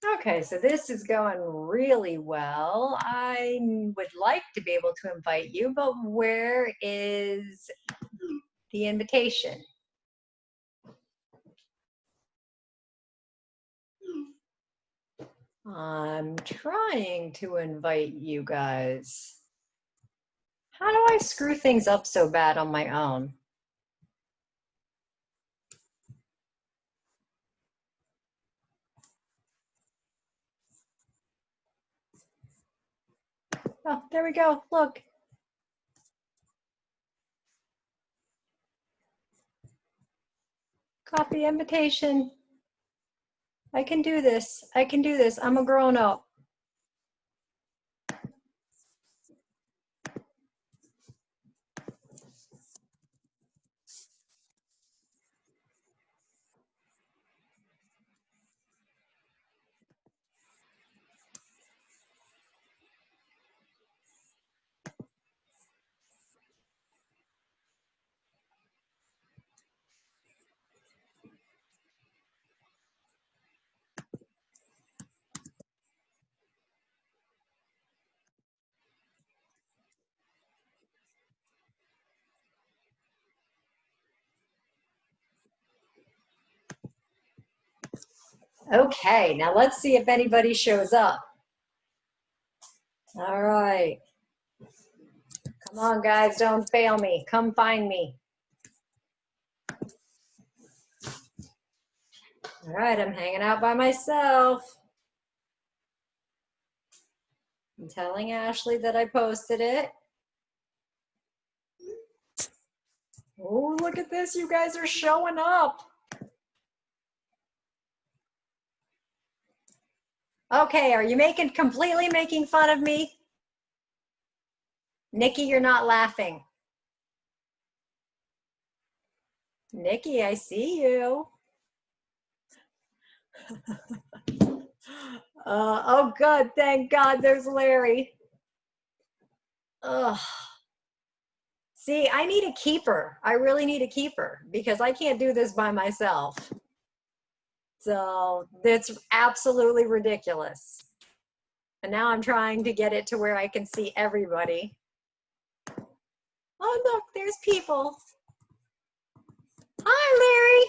Okay, so this is going really well. I would like to be able to invite you, but where is the invitation? I'm trying to invite you guys. How do I screw things up so bad on my own? Oh, there we go. Look. Copy invitation. I can do this. I can do this. I'm a grown up. Okay, now let's see if anybody shows up. All right. Come on, guys, don't fail me. Come find me. All right, I'm hanging out by myself. I'm telling Ashley that I posted it. Oh, look at this. You guys are showing up. Okay, are you completely making fun of me? Nikki, you're not laughing. Nikki, I see you. Oh, good. Thank God there's Larry. Ugh. See, I need a keeper. I really need a keeper because I can't do this by myself. So that's absolutely ridiculous. And now I'm trying to get it to where I can see everybody. Oh, look, there's people. Hi, Larry.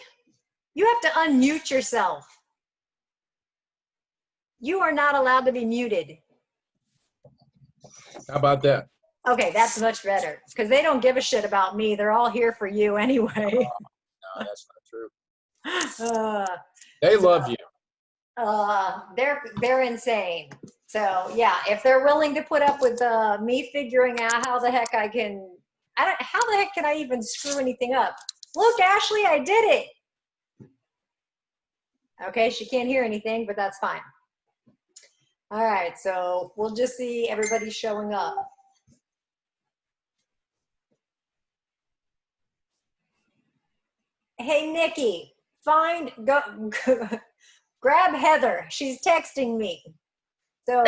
You have to unmute yourself. You are not allowed to be muted. How about that? Okay, that's much better because they don't give a shit about me. They're all here for you anyway. No, that's not true. Uh, They love you. they're insane. So yeah, if they're willing to put up with me figuring out how the heck how the heck can I even screw anything up? Look, Ashley, I did it. Okay, she can't hear anything, but that's fine. All right, so we'll just see everybody showing up. Hey, Nikki, go grab Heather. She's texting me. So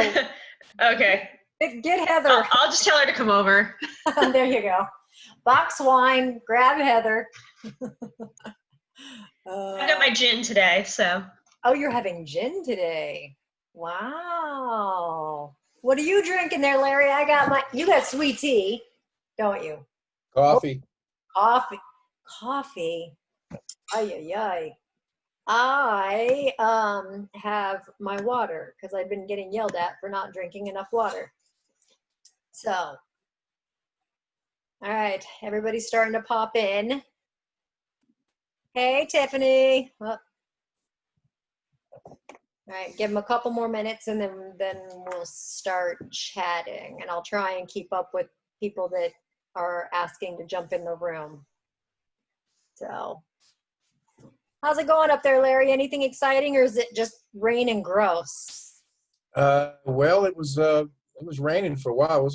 okay. Get Heather. I'll just tell her to come over. There you go. Box wine, grab Heather. I got my gin today, so. Oh, you're having gin today. Wow. What are you drinking there, Larry? You got sweet tea, don't you? Coffee. Oh, coffee. Ay, ay, ay. I have my water because I've been getting yelled at for not drinking enough water. So, all right, everybody's starting to pop in. Hey, Tiffany. Oh. All right, give them a couple more minutes and then we'll start chatting. And I'll try and keep up with people that are asking to jump in the room. So, how's it going up there, Larry? Anything exciting, or is it just rain and gross? Well, it was raining for a while.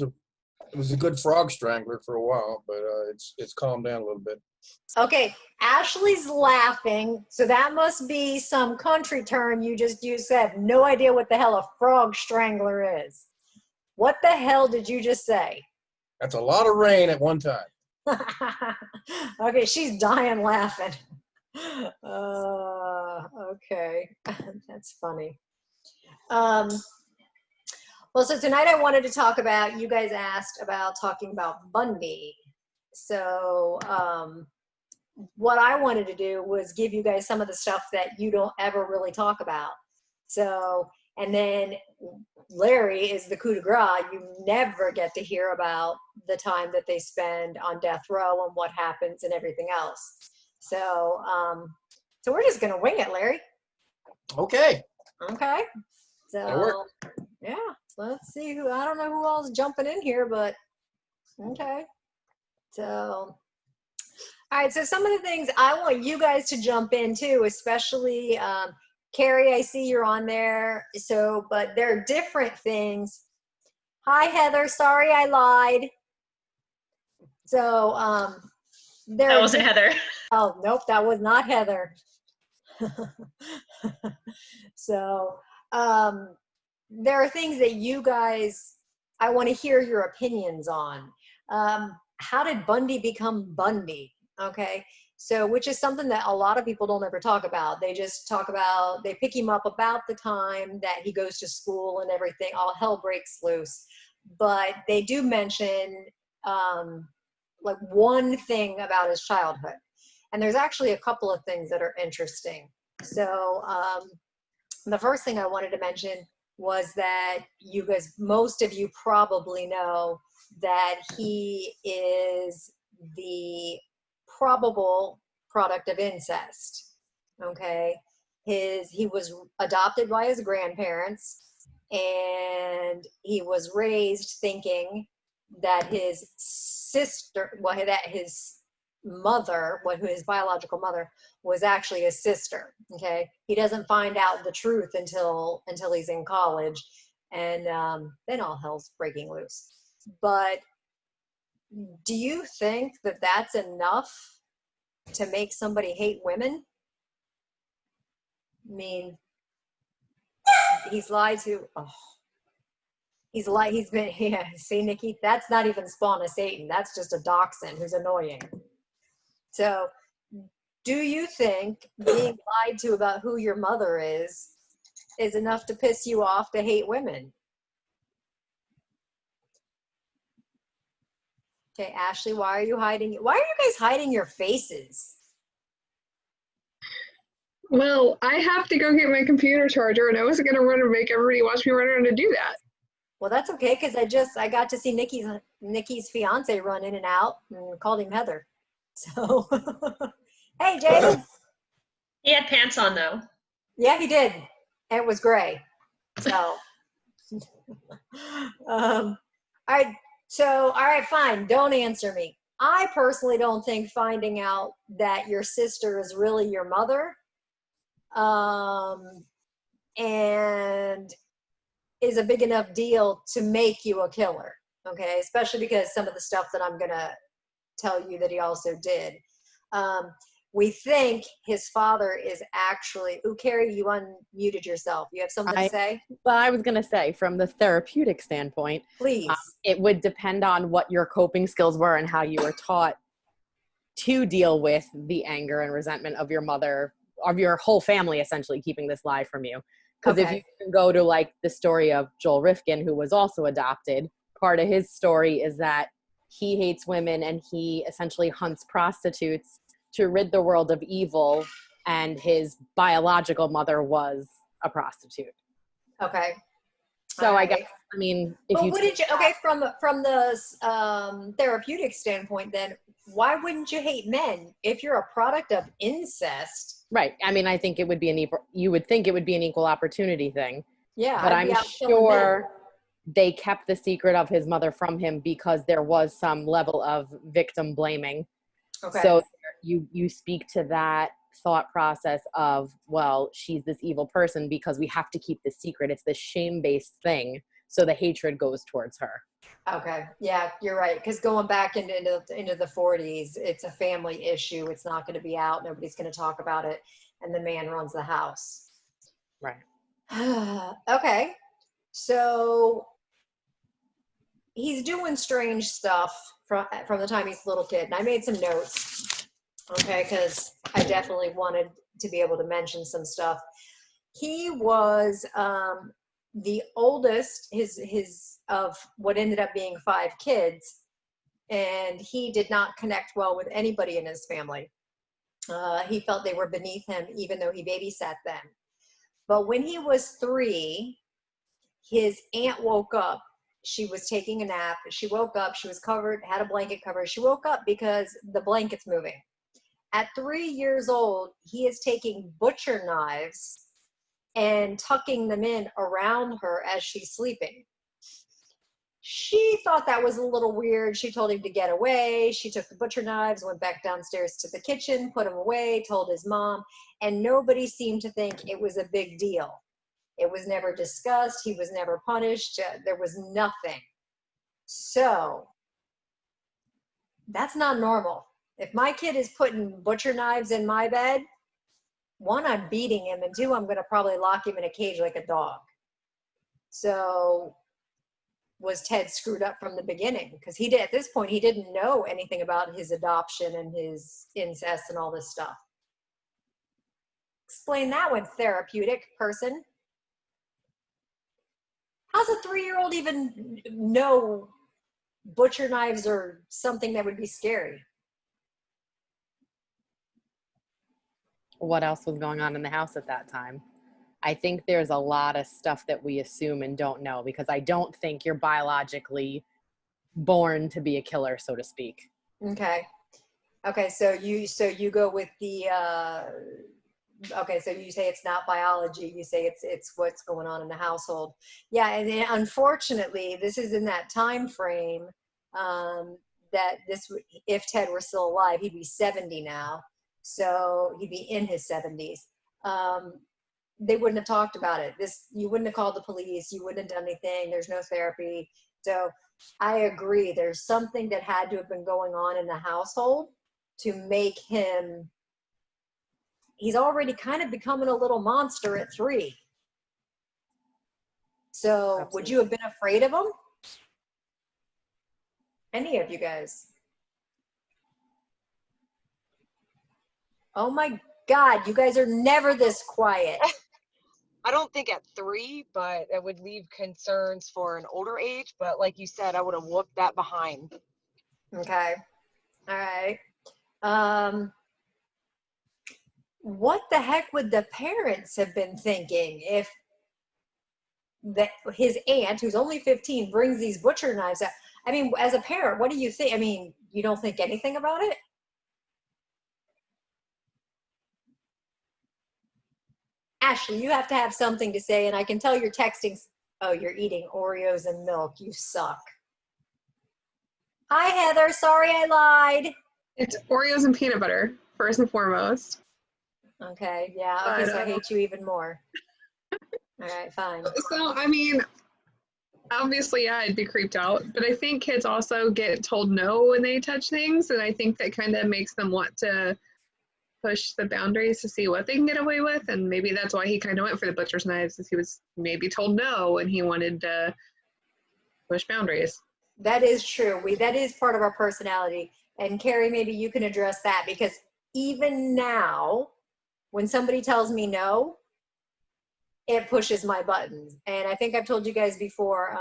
It was a good frog strangler for a while, but it's calmed down a little bit. Okay, Ashley's laughing, so that must be some country term you just used. I have no idea what the hell a frog strangler is. What the hell did you just say? That's a lot of rain at one time. Okay, she's dying laughing. Okay, that's funny. Um, well, so tonight I wanted to talk about, you guys asked about talking about Bundy. So what I wanted to do was give you guys some of the stuff that you don't ever really talk about. So, and then Larry is the coup de grace. You never get to hear about the time that they spend on death row and what happens and everything else. So, so we're just gonna wing it, Larry. Okay. Okay. That'll work. So, yeah, let's see who, I don't know who else is jumping in here, but okay. So, all right, so some of the things I want you guys to jump into, especially Carrie, I see you're on there. So, but there are different things. Hi, Heather. Sorry I lied. So, That wasn't Heather. Oh, nope, that was not Heather. So, there are things that you guys, I want to hear your opinions on. How did Bundy become Bundy? Okay. So, which is something that a lot of people don't ever talk about. They just talk about, they pick him up about the time that he goes to school and everything, all hell breaks loose. But they do mention like one thing about his childhood. And there's actually a couple of things that are interesting. So the first thing I wanted to mention was that you guys, most of you probably know that he is the probable product of incest. Okay. He was adopted by his grandparents, and he was raised thinking that his sister, well, that his mother, his biological mother, was actually his sister. Okay. He doesn't find out the truth until he's in college, and then all hell's breaking loose. But do you think that that's enough to make somebody hate women? I mean, he's lied to, he's been, yeah, see, Nikki, that's not even spawn of Satan. That's just a dachshund who's annoying. So do you think being lied to about who your mother is enough to piss you off to hate women? Okay, Ashley, why are you guys hiding your faces? Well, I have to go get my computer charger, and I wasn't going to run and make everybody watch me run around to do that. Well, that's okay, because I got to see Nikki's fiance run in and out and called him Heather. So, hey, James. He had pants on, though. Yeah, he did. And it was gray. So, all right, fine. Don't answer me. I personally don't think finding out that your sister is really your mother, and is a big enough deal to make you a killer. Okay, especially because some of the stuff that I'm gonna tell you that he also did. We think his father is actually, Carrie, you unmuted yourself. You have something to say? Well, I was going to say, from the therapeutic standpoint, Please. It would depend on what your coping skills were and how you were taught to deal with the anger and resentment of your mother, of your whole family, essentially keeping this lie from you. Because if you can go to like the story of Joel Rifkin, who was also adopted, part of his story is that he hates women and he essentially hunts prostitutes to rid the world of evil, and his biological mother was a prostitute. Okay. So I guess, I mean, if you... from the therapeutic standpoint, then why wouldn't you hate men if you're a product of incest? Right. I mean, I think it would be you would think it would be an equal opportunity thing. Yeah. But I'm sure they kept the secret of his mother from him because there was some level of victim blaming. Okay. So you speak to that thought process of, well, she's this evil person because we have to keep the secret. It's this shame-based thing. So the hatred goes towards her. Okay. Yeah, you're right. Because going back into the 40s, it's a family issue. It's not going to be out. Nobody's going to talk about it. And the man runs the house. Right. Okay. So he's doing strange stuff from the time he's a little kid. And I made some notes. Okay, because I definitely wanted to be able to mention some stuff. He was the oldest his of what ended up being 5 kids, and he did not connect well with anybody in his family. He felt they were beneath him, even though he babysat them. But when he was 3, his aunt woke up. She was taking a nap. She woke up. She was covered, had a blanket cover. She woke up because the blanket's moving. At 3 years old, he is taking butcher knives and tucking them in around her as she's sleeping. She thought that was a little weird. She told him to get away. She took the butcher knives, went back downstairs to the kitchen, put them away, told his mom, and nobody seemed to think it was a big deal. It was never discussed. He was never punished. There was nothing. So that's not normal. If my kid is putting butcher knives in my bed, 1, I'm beating him, and 2, I'm going to probably lock him in a cage like a dog. So was Ted screwed up from the beginning? Because at this point, he didn't know anything about his adoption and his incest and all this stuff. Explain that one, therapeutic person. How's a 3-year-old even know butcher knives are something that would be scary? What else was going on in the house at that time? I think there's a lot of stuff that we assume and don't know, because I don't think you're biologically born to be a killer, so to speak. Okay. So you go with the okay, so you say it's not biology. You say it's what's going on in the household. Yeah, and then unfortunately, this is in that time frame that if Ted were still alive, he'd be 70 now. So he'd be in his 70s. They wouldn't have talked about it. You wouldn't have called the police. You wouldn't have done anything. There's no therapy. So I agree. There's something that had to have been going on in the household to make him. He's already kind of becoming a little monster at 3. So Absolutely. Would you have been afraid of him? Any of you guys? Oh my God, you guys are never this quiet. I don't think at 3, but it would leave concerns for an older age. But like you said, I would have whooped that behind. Okay. All right. What the heck would the parents have been thinking if his aunt, who's only 15, brings these butcher knives out? I mean, as a parent, what do you think? I mean, you don't think anything about it? Ashley, you have to have something to say, and I can tell you're texting. Oh, you're eating Oreos and milk. You suck. Hi, Heather. Sorry I lied. It's Oreos and peanut butter, first and foremost. Okay, yeah. Okay, But, so I hate you even more. All right, fine. So, I mean, obviously, yeah, I'd be creeped out. But I think kids also get told no when they touch things. And I think that kind of makes them want to push the boundaries to see what they can get away with. And maybe that's why he kind of went for the butcher's knives, is he was maybe told no and he wanted to push boundaries. That is true. That is part of our personality. And Carrie, maybe you can address that, because even now, when somebody tells me no, it pushes my buttons. And I think I've told you guys before,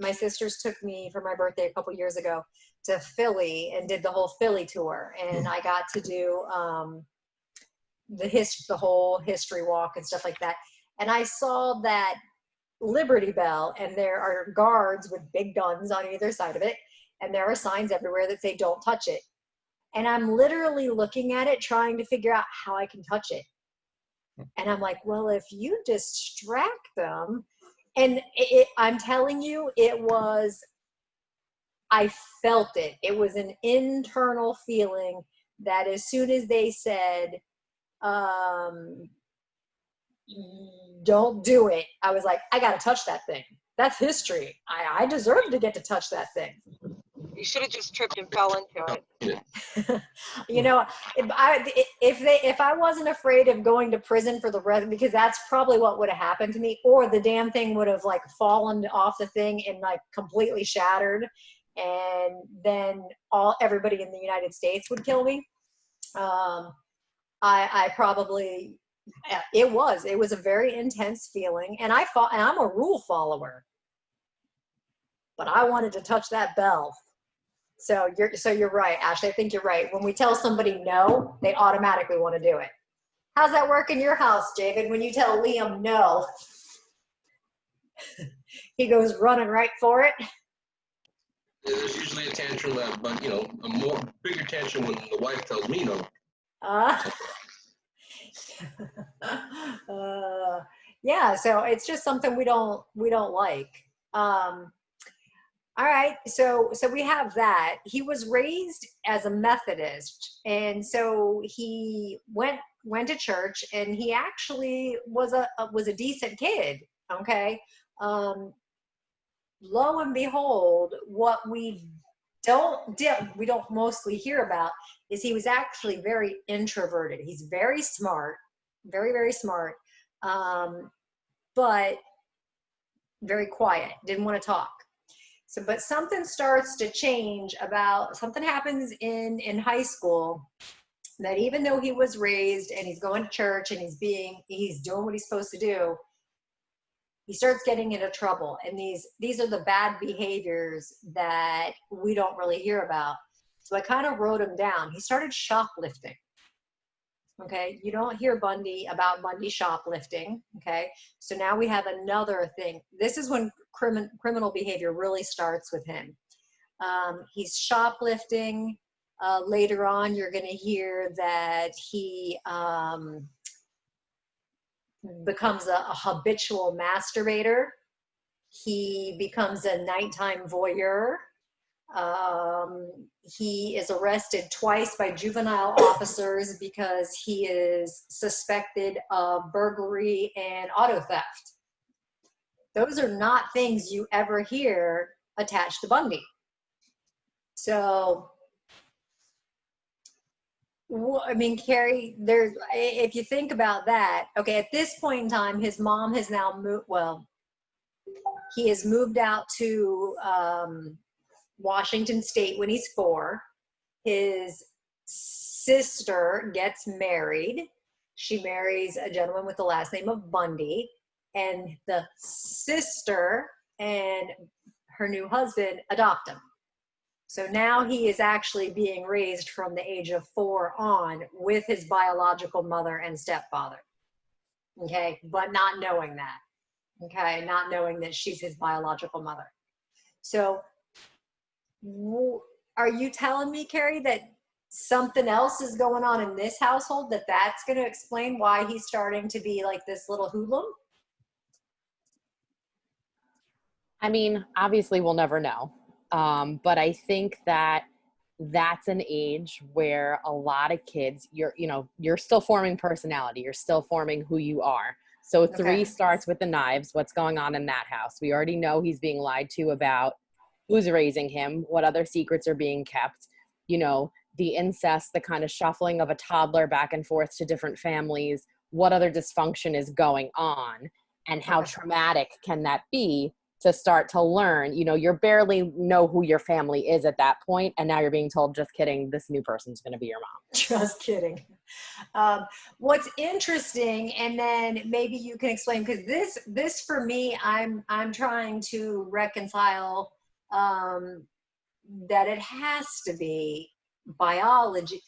my sisters took me for my birthday a couple years ago to Philly and did the whole Philly tour. And I got to do the whole history walk and stuff like that. And I saw that Liberty Bell, and there are guards with big guns on either side of it. And there are signs everywhere that say, don't touch it. And I'm literally looking at it, trying to figure out how I can touch it. And I'm like, well, if you distract them, and I'm telling you, I felt it. It was an internal feeling that as soon as they said, don't do it, I was like, I got to touch that thing. That's history. I deserve to get to touch that thing. You should have just tripped and fell into it. You know, if I wasn't afraid of going to prison for the rest, because that's probably what would have happened to me, or the damn thing would have like fallen off the thing and like completely shattered, and then everybody in the United States would kill me. I probably It was a very intense feeling. And and I'm a rule follower, but I wanted to touch that bell. So you're right, Ashley. I think you're right. When we tell somebody no, they automatically want to do it. How's that work in your house, David? When you tell Liam no, he goes running right for it. There's usually a tantrum, but a more bigger tantrum when the wife tells me no. Uh, yeah, so it's just something we don't like. All right, so we have that. He was raised as a Methodist, and so he went to church, and he actually was a decent kid. Okay, lo and behold, what we don't mostly hear about is he was actually very introverted. He's very smart, very, very smart, but very quiet, didn't want to talk. So, but something starts to change something happens in high school, that even though he was raised and he's going to church and he's doing what he's supposed to do, he starts getting into trouble. And these are the bad behaviors that we don't really hear about. So I kind of wrote him down. He started shoplifting. Okay, you don't hear about Bundy shoplifting. Okay, so now we have another thing. This is when criminal behavior really starts with him. He's shoplifting. Later on, you're going to hear that he becomes a habitual masturbator. He becomes a nighttime voyeur. He is arrested twice by juvenile officers because he is suspected of burglary and auto theft. Those are not things you ever hear attached to Bundy. So, I mean, Carrie, if you think about that, okay, at this point in time, his mom has now moved, he has moved out to Washington State when he's 4. His sister gets married. She marries a gentleman with the last name of Bundy, and the sister and her new husband adopt him. So now he is actually being raised from the age of 4 on with his biological mother and stepfather. Okay, but not knowing that. Okay, not knowing that she's his biological mother. So are you telling me, Carrie, that something else is going on in this household, that's going to explain why he's starting to be like this little hoodlum? I mean, obviously we'll never know. But I think that's an age where a lot of kids, you're still forming personality. You're still forming who you are. So 3 starts with the knives. What's going on in that house? We already know he's being lied to about who's raising him, what other secrets are being kept, the incest, the kind of shuffling of a toddler back and forth to different families, what other dysfunction is going on, and how traumatic can that be to start to learn. You barely know who your family is at that point, and now you're being told, just kidding, this new person's going to be your mom. Just kidding. What's interesting, and then maybe you can explain, because this for me, I'm trying to reconcile that it has to be biology.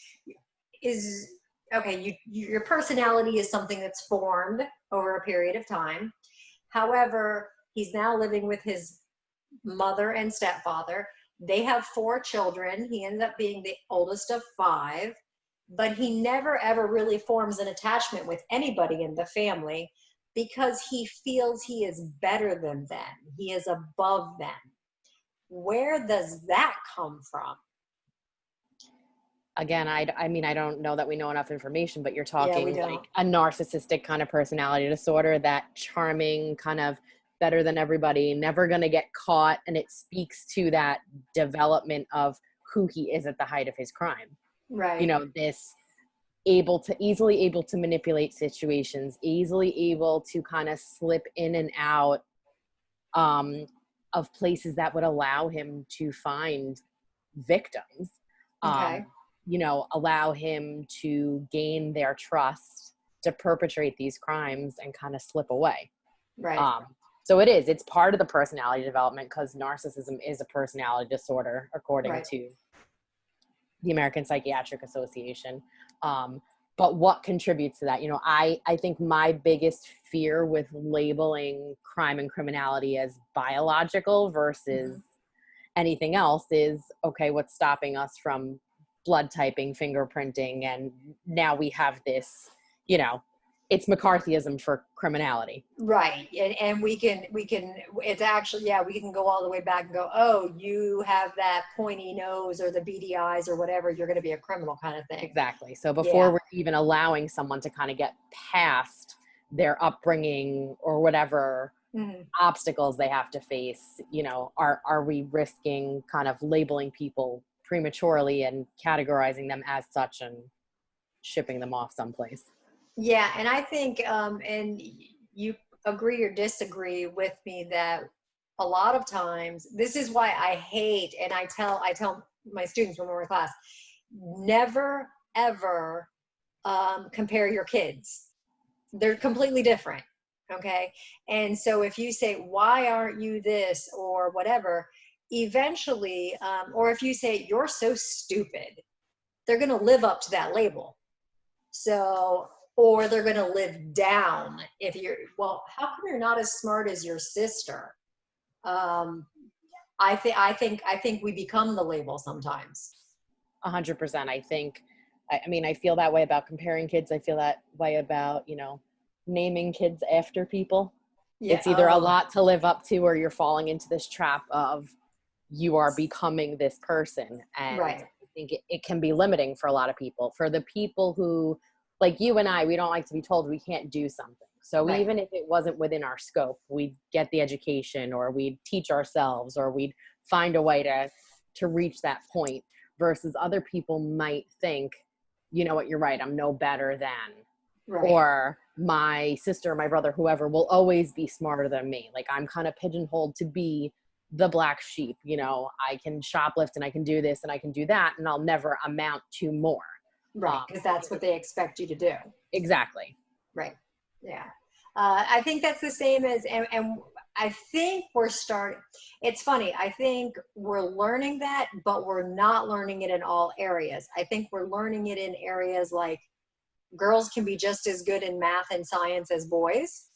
Is okay. Your personality is something that's formed over a period of time. However, he's now living with his mother and stepfather. They have 4 children. He ends up being the oldest of 5, but he never ever really forms an attachment with anybody in the family because he feels he is better than them. He is above them. Where does that come from? Again, I mean, I don't know that we know enough information, but you're talking we don't. like a narcissistic kind of personality disorder, that charming kind of better than everybody, never going to get caught. And it speaks to that development of who he is at the height of his crime. Right. This easily able to manipulate situations, easily able to kind of slip in and out of places that would allow him to find victims. Okay. Allow him to gain their trust, to perpetrate these crimes and kind of slip away. Right. So it's part of the personality development, because narcissism is a personality disorder according Right. to the American Psychiatric Association. But what contributes to that? You know, I think my biggest fear with labeling crime and criminality as biological versus anything else is, okay, what's stopping us from blood typing, fingerprinting, and now we have this, you know, it's McCarthyism for criminality. Right. And we can, it's actually, yeah, we can go all the way back and go, oh, you have that pointy nose or the beady eyes or whatever, you're going to be a criminal kind of thing. Exactly. So before Yeah. we're even allowing someone to kind of get past their upbringing or whatever obstacles they have to face, you know, are we risking kind of labeling people prematurely and categorizing them as such and shipping them off someplace? Yeah. And I think, and you agree or disagree with me that a lot of times, this is why I hate, and I tell my students when we're in class, never, ever compare your kids. They're completely different. Okay. And so if you say, why aren't you this or whatever, eventually, or if you say, you're so stupid, they're going to live up to that label. So, or they're going to live down if you're, well, how come you're not as smart as your sister? I think we become the label sometimes. 100%. I mean, I feel that way about comparing kids. I feel that way about, you know, naming kids after people. Yeah. It's either a lot to live up to, or you're falling into this trap of you are becoming this person. And Right. I think it can be limiting for a lot of people. For the people who, like you and I, we don't like to be told we can't do something. So Right. even if it wasn't within our scope, we'd get the education, or we'd teach ourselves, or we'd find a way to reach that point, versus other people might think, you know what, you're right, I'm no better than, Right. or my sister, my brother, whoever will always be smarter than me. Like I'm kind of pigeonholed to be the black sheep, you know, I can shoplift and I can do this and I can do that, and I'll never amount to more. Right. Because that's what they expect you to do. Exactly. Right. Yeah. I think that's the same as, and I think we're starting, it's funny, I think we're learning that, but we're not learning it in all areas. I think we're learning it in areas like girls can be just as good in math and science as boys,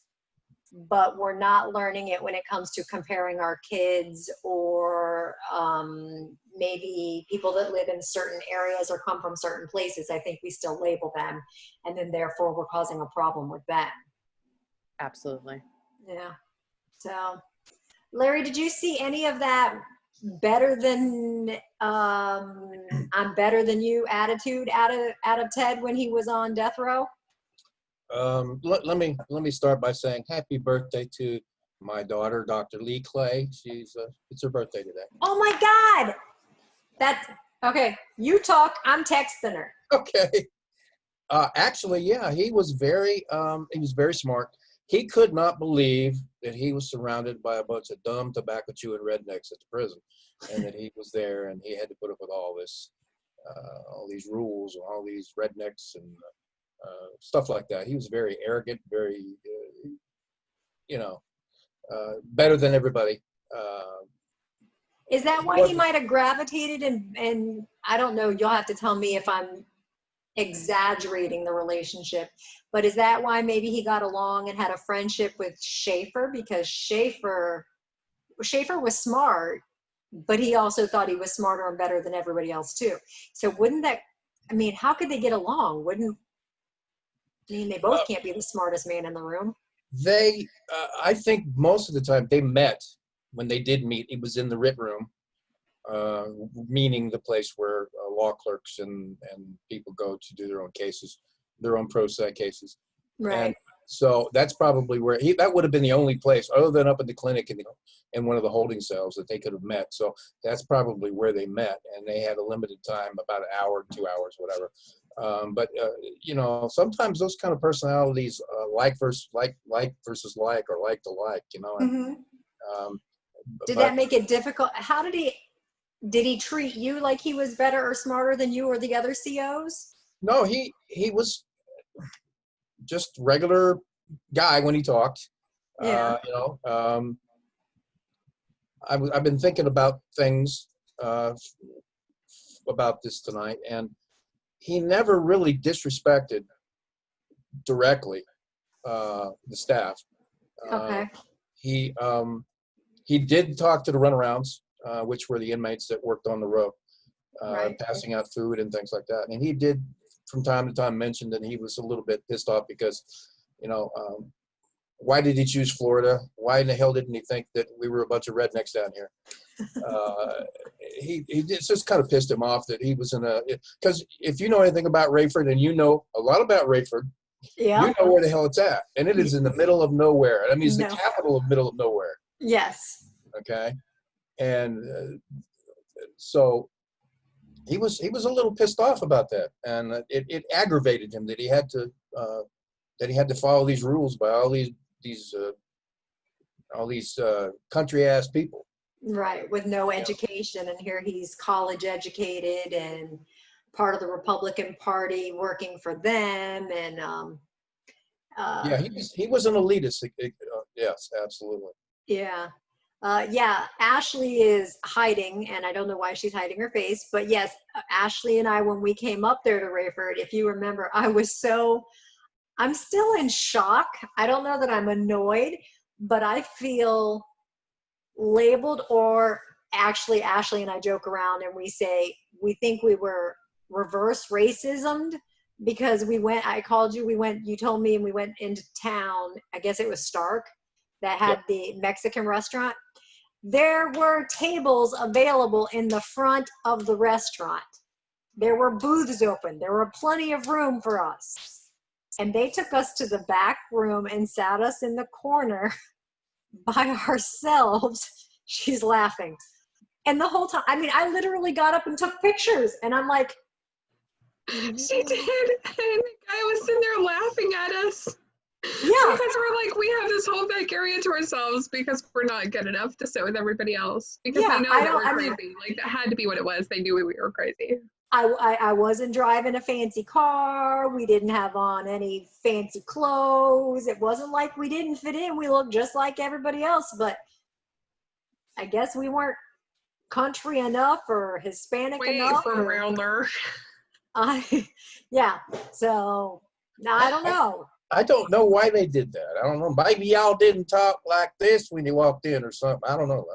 but we're not learning it when it comes to comparing our kids or maybe people that live in certain areas or come from certain places. I think we still label them, and then therefore we're causing a problem with them. Absolutely. Yeah. So, Larry, did you see any of that better than I'm better than you attitude out of Ted when he was on death row? Let me start by saying happy birthday to my daughter, Dr. Lee Clay. It's her birthday today. Oh my God! That's okay. You talk. I'm texting her. Okay. Actually, yeah, he was very smart. He could not believe that he was surrounded by a bunch of dumb tobacco chewing rednecks at the prison, and that he was there and he had to put up with all this, all these rules and all these rednecks and stuff like that. He was very arrogant, very, better than everybody. Is that why he might have gravitated and I don't know, you'll have to tell me if I'm exaggerating the relationship, but is that why maybe he got along and had a friendship with Schaefer? Because Schaefer was smart, but he also thought he was smarter and better than everybody else too. So wouldn't that, I mean, how could they get along? They both can't be the smartest man in the room. I think most of the time they met. When they did meet, it was in the writ room, meaning the place where law clerks and people go to do their own cases, their own pro se cases. Right. And so that's probably where that would have been the only place other than up at the clinic in one of the holding cells that they could have met. So that's probably where they met, and they had a limited time, about an hour, 2 hours, whatever. But sometimes those kind of personalities, like versus like, or like to like, Mm-hmm. Did that make it difficult? How did he treat you like he was better or smarter than you or the other COs? No, he was just regular guy when he talked. Yeah. I've been thinking about things about this tonight, and he never really disrespected directly the staff. Okay. He did talk to the runarounds, which were the inmates that worked on the row, Right. passing out food and things like that. And he did, from time to time, mention that he was a little bit pissed off because, why did he choose Florida? Why in the hell didn't he think that we were a bunch of rednecks down here? It just kind of pissed him off that he was because if you know anything about Rayford, and you know a lot about Rayford, Yeah. you know where the hell it's at. And it is in the middle of nowhere. I mean, it's No. the capital of middle of nowhere. Yes. Okay. And so he was a little pissed off about that. And it aggravated him that he had to follow these rules by all these country ass people. Right. With no education, and here he's college educated and part of the Republican Party, working for them, and Yeah, he was an elitist. Yes, absolutely. yeah. Yeah, Ashley is hiding, and I don't know why she's hiding her face, but yes, Ashley and I, when we came up there to Rayford, if you remember, I'm still in shock. I don't know that I'm annoyed, but I feel labeled, or actually Ashley and I joke around and we say, we think we were reverse racismed because you told me, and we went into town, I guess it was Stark, that had the Mexican restaurant. There were tables available in the front of the restaurant. There were booths open. There were plenty of room for us. And they took us to the back room and sat us in the corner by ourselves. She's laughing. And the whole time, I mean, I literally got up and took pictures. And I'm like, She did. And the guy was sitting there laughing at us. yeah. Because we're like, we have this whole back area to ourselves because we're not good enough to sit with everybody else. Because Yeah, they know that we're crazy. Like, that had to be what it was. They knew we were crazy. I wasn't driving a fancy car. We didn't have on any fancy clothes. It wasn't like we didn't fit in. We looked just like everybody else, but I guess we weren't country enough or Hispanic enough. From around there. Yeah. So I don't know. I don't know why they did that. I don't know. Maybe y'all didn't talk like this when you walked in or something. I don't know.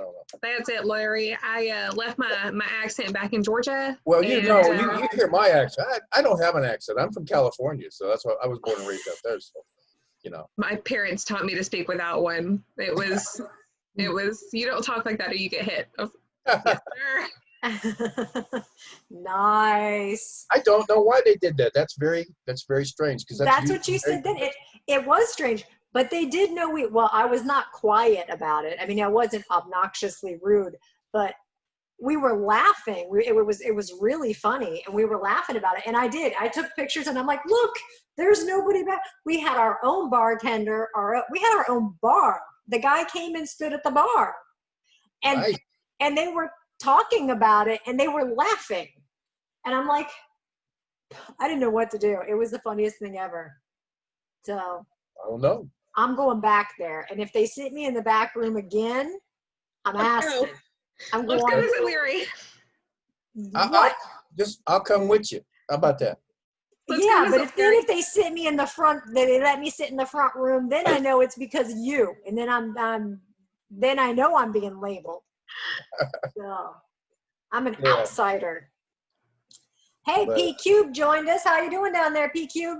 That's it, Larry. I left my accent back in Georgia. Well, you hear my accent. I don't have an accent. I'm from California, so that's why I was born and raised out there. So, My parents taught me to speak without one. It was, you don't talk like that or you get hit. Yes, sir. Nice. I don't know why they did that. That's very strange, because that's what you said. Then it was strange, but they did know I was not quiet about it. I mean, I wasn't obnoxiously rude, but we were laughing. It was really funny, and we were laughing about it. And I took pictures, and I'm like, look, there's nobody back. We had our own bartender. We had our own bar. The guy came and stood at the bar, and Nice. And they were talking about it, and they were laughing, and I'm like, I didn't know what to do. It was the funniest thing ever. So I don't know. I'm going back there, and if they sit me in the back room again, I'm asking. I'm Let's going. go visit Leary. What? I'll come with you. How about that? Yeah, but if they sit me in the front, they let me sit in the front room, then I know it's because of you, and then then I know I'm being labeled. So I'm an outsider. Hey, P Cube joined us. How you doing down there, P Cube?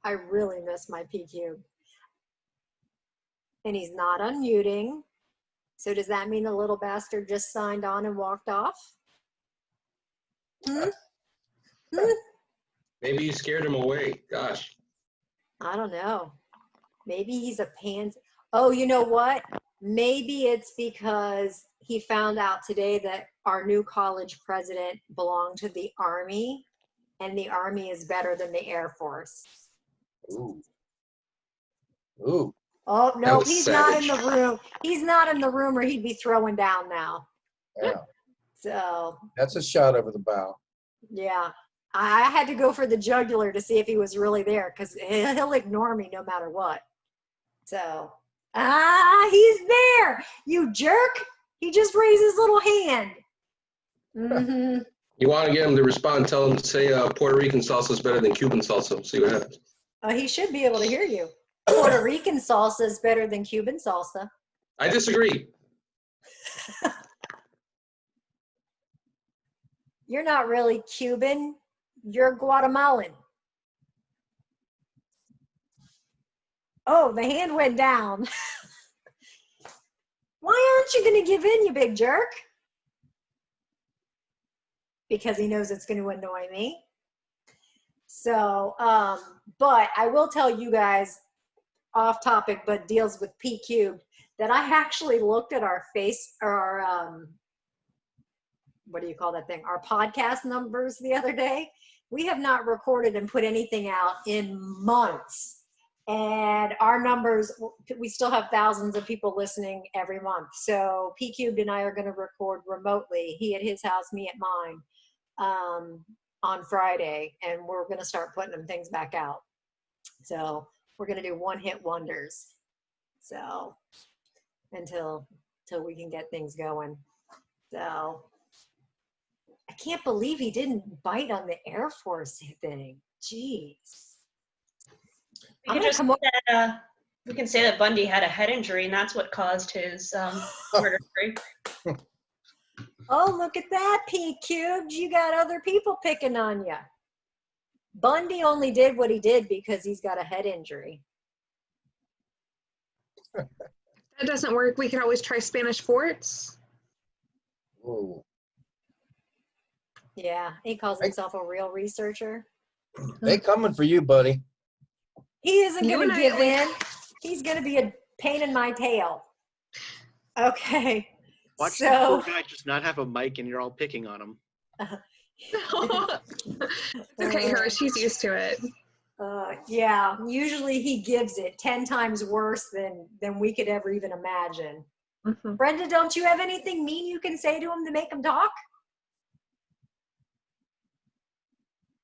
I really miss my P Cube. And he's not unmuting. So does that mean the little bastard just signed on and walked off? Maybe you scared him away. Gosh. I don't know. Maybe he's a pansy. Oh, you know what? Maybe it's because he found out today that our new college president belonged to the Army, and the Army is better than the Air Force. Ooh. Oh, no, he's savage. not in the room. He's not in the room, or he'd be throwing down now. Yeah. So. That's a shot over the bow. Yeah. I had to go for the jugular to see if he was really there because he'll ignore me no matter what. So, he's there. You jerk. He just raised his little hand. Mm-hmm. You want to get him to respond, tell him to say Puerto Rican salsa is better than Cuban salsa. See what happens. He should be able to hear you. Puerto Rican salsa is better than Cuban salsa. I disagree. You're not really Cuban. You're Guatemalan. Oh, the hand went down. Why aren't you going to give in, you big jerk? Because he knows it's going to annoy me. So, but I will tell you guys, off topic, but deals with P cubed, that I actually looked at our what do you call that thing? Our podcast numbers the other day. We have not recorded and put anything out in months. And our numbers, we still have thousands of people listening every month. So P cubed and I are going to record remotely. He at his house, me at mine, on Friday. And we're going to start putting them things back out. So we're going to do one-hit wonders. So until we can get things going. So I can't believe he didn't bite on the Air Force thing. Jeez. We can say that Bundy had a head injury, and that's what caused his murder spree. Oh, look at that, P cubed. You got other people picking on you. Bundy only did what he did because he's got a head injury. That doesn't work. We could always try Spanish forts. Whoa. Yeah, he calls himself a real researcher. They coming for you, buddy. He isn't You going to and give I- in. He's going to be a pain in my tail. Okay. Watch the So, poor guy just not have a mic and you're all picking on him. Okay, her, she's used to it. yeah, usually he gives it 10 times worse than we could ever even imagine. Mhm. Brenda, don't you have anything mean you can say to him to make him talk?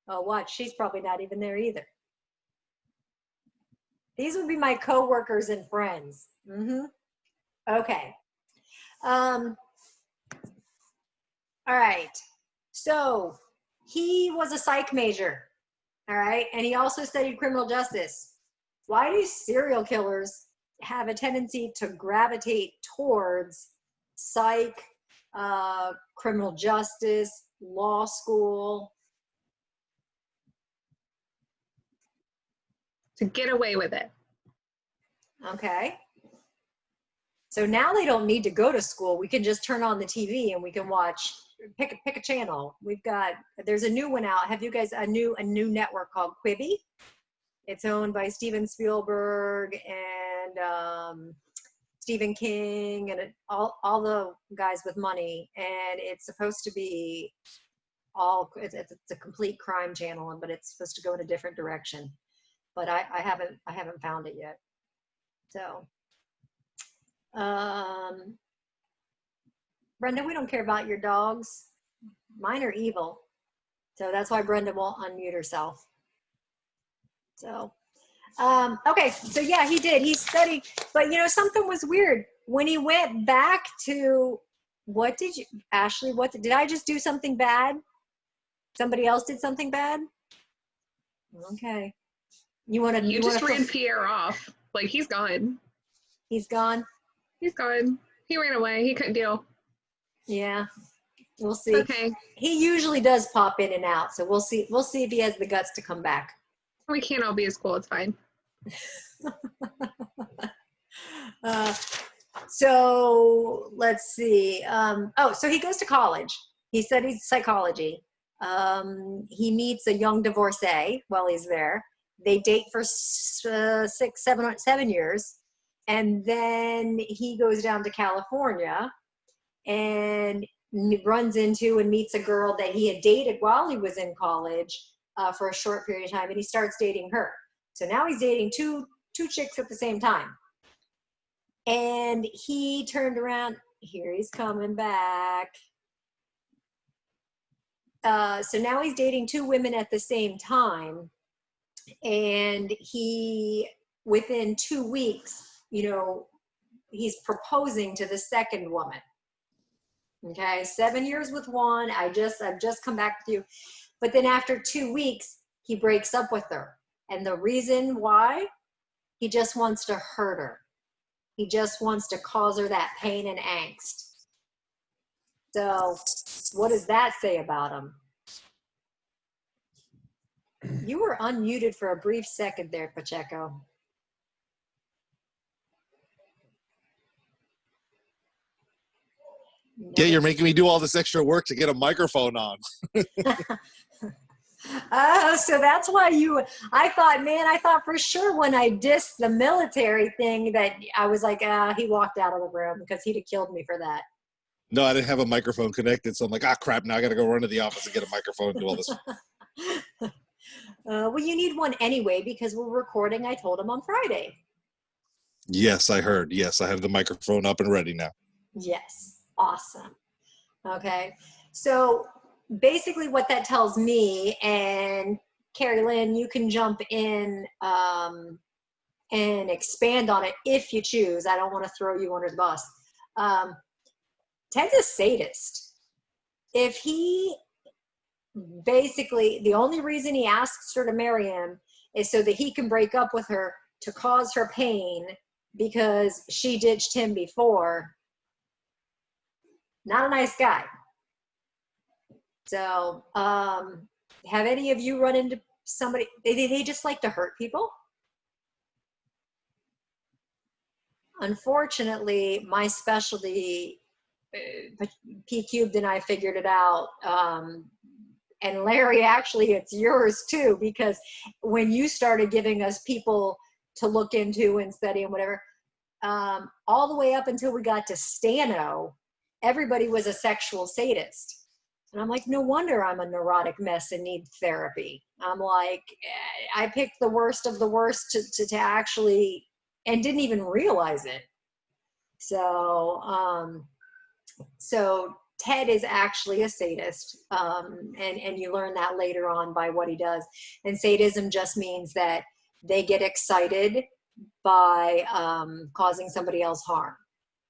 Oh, watch. She's probably not even there either. These would be my coworkers and friends. Mm-hmm. Okay. All right. So he was a psych major. All right. And he also studied criminal justice. Why do serial killers have a tendency to gravitate towards psych, criminal justice, law school? To get away with it. Okay. So now they don't need to go to school. We can just turn on the TV and we can watch, pick a channel. There's a new one out. Have you guys, a new network called Quibi? It's owned by Steven Spielberg and Stephen King and all the guys with money. And it's supposed to be it's a complete crime channel, but it's supposed to go in a different direction. But I haven't found it yet. So, Brenda, we don't care about your dogs. Mine are evil. So that's why Brenda won't unmute herself. So, okay. So yeah, he did. He studied, but something was weird. When he went back to, Ashley, did I just do something bad? Somebody else did something bad? Okay. You just ran Pierre off. Like, he's gone. He's gone? He's gone. He ran away. He couldn't deal. Yeah. We'll see. Okay. He usually does pop in and out, so we'll see. We'll see if he has the guts to come back. We can't all be as cool. It's fine. So let's see. So he goes to college. He studies psychology. He meets a young divorcee while he's there. They date for 7 years. And then he goes down to California and runs into and meets a girl that he had dated while he was in college for a short period of time. And he starts dating her. So now he's dating two chicks at the same time. And he turned around. Here he's coming back. so now he's dating 2 women at the same time. And he, within 2 weeks, you know, he's proposing to the second woman. Okay, 7 years with one. I've just come back with you. But then after 2 weeks, he breaks up with her. And the reason why, he just wants to hurt her. He just wants to cause her that pain and angst. So what does that say about him? You were unmuted for a brief second there, Pacheco. Yeah, you're making me do all this extra work to get a microphone on. Oh, so that's why I thought for sure when I dissed the military thing that I was like, he walked out of the room because he'd have killed me for that. No, I didn't have a microphone connected, so I'm like, crap, now I got to go run to the office and get a microphone and do all this. Well, you need one anyway because we're recording, I told him, on Friday. Yes, I heard. Yes, I have the microphone up and ready now. Yes. Awesome. Okay. So basically what that tells me, and Carrie Lynn, you can jump in and expand on it if you choose. I don't want to throw you under the bus. Ted's a sadist. If he basically, the only reason he asks her to marry him is so that he can break up with her to cause her pain because she ditched him before. Not a nice guy. So, have any of you run into somebody, they just like to hurt people? Unfortunately, my specialty, P Cubed and I figured it out. And Larry, actually, it's yours too, because when you started giving us people to look into and study and whatever, all the way up until we got to Stano, everybody was a sexual sadist. And I'm like, no wonder I'm a neurotic mess and need therapy. I'm like, I picked the worst of the worst to actually, and didn't even realize it. So, so Ted is actually a sadist. And you learn that later on by what he does. And sadism just means that they get excited by causing somebody else harm.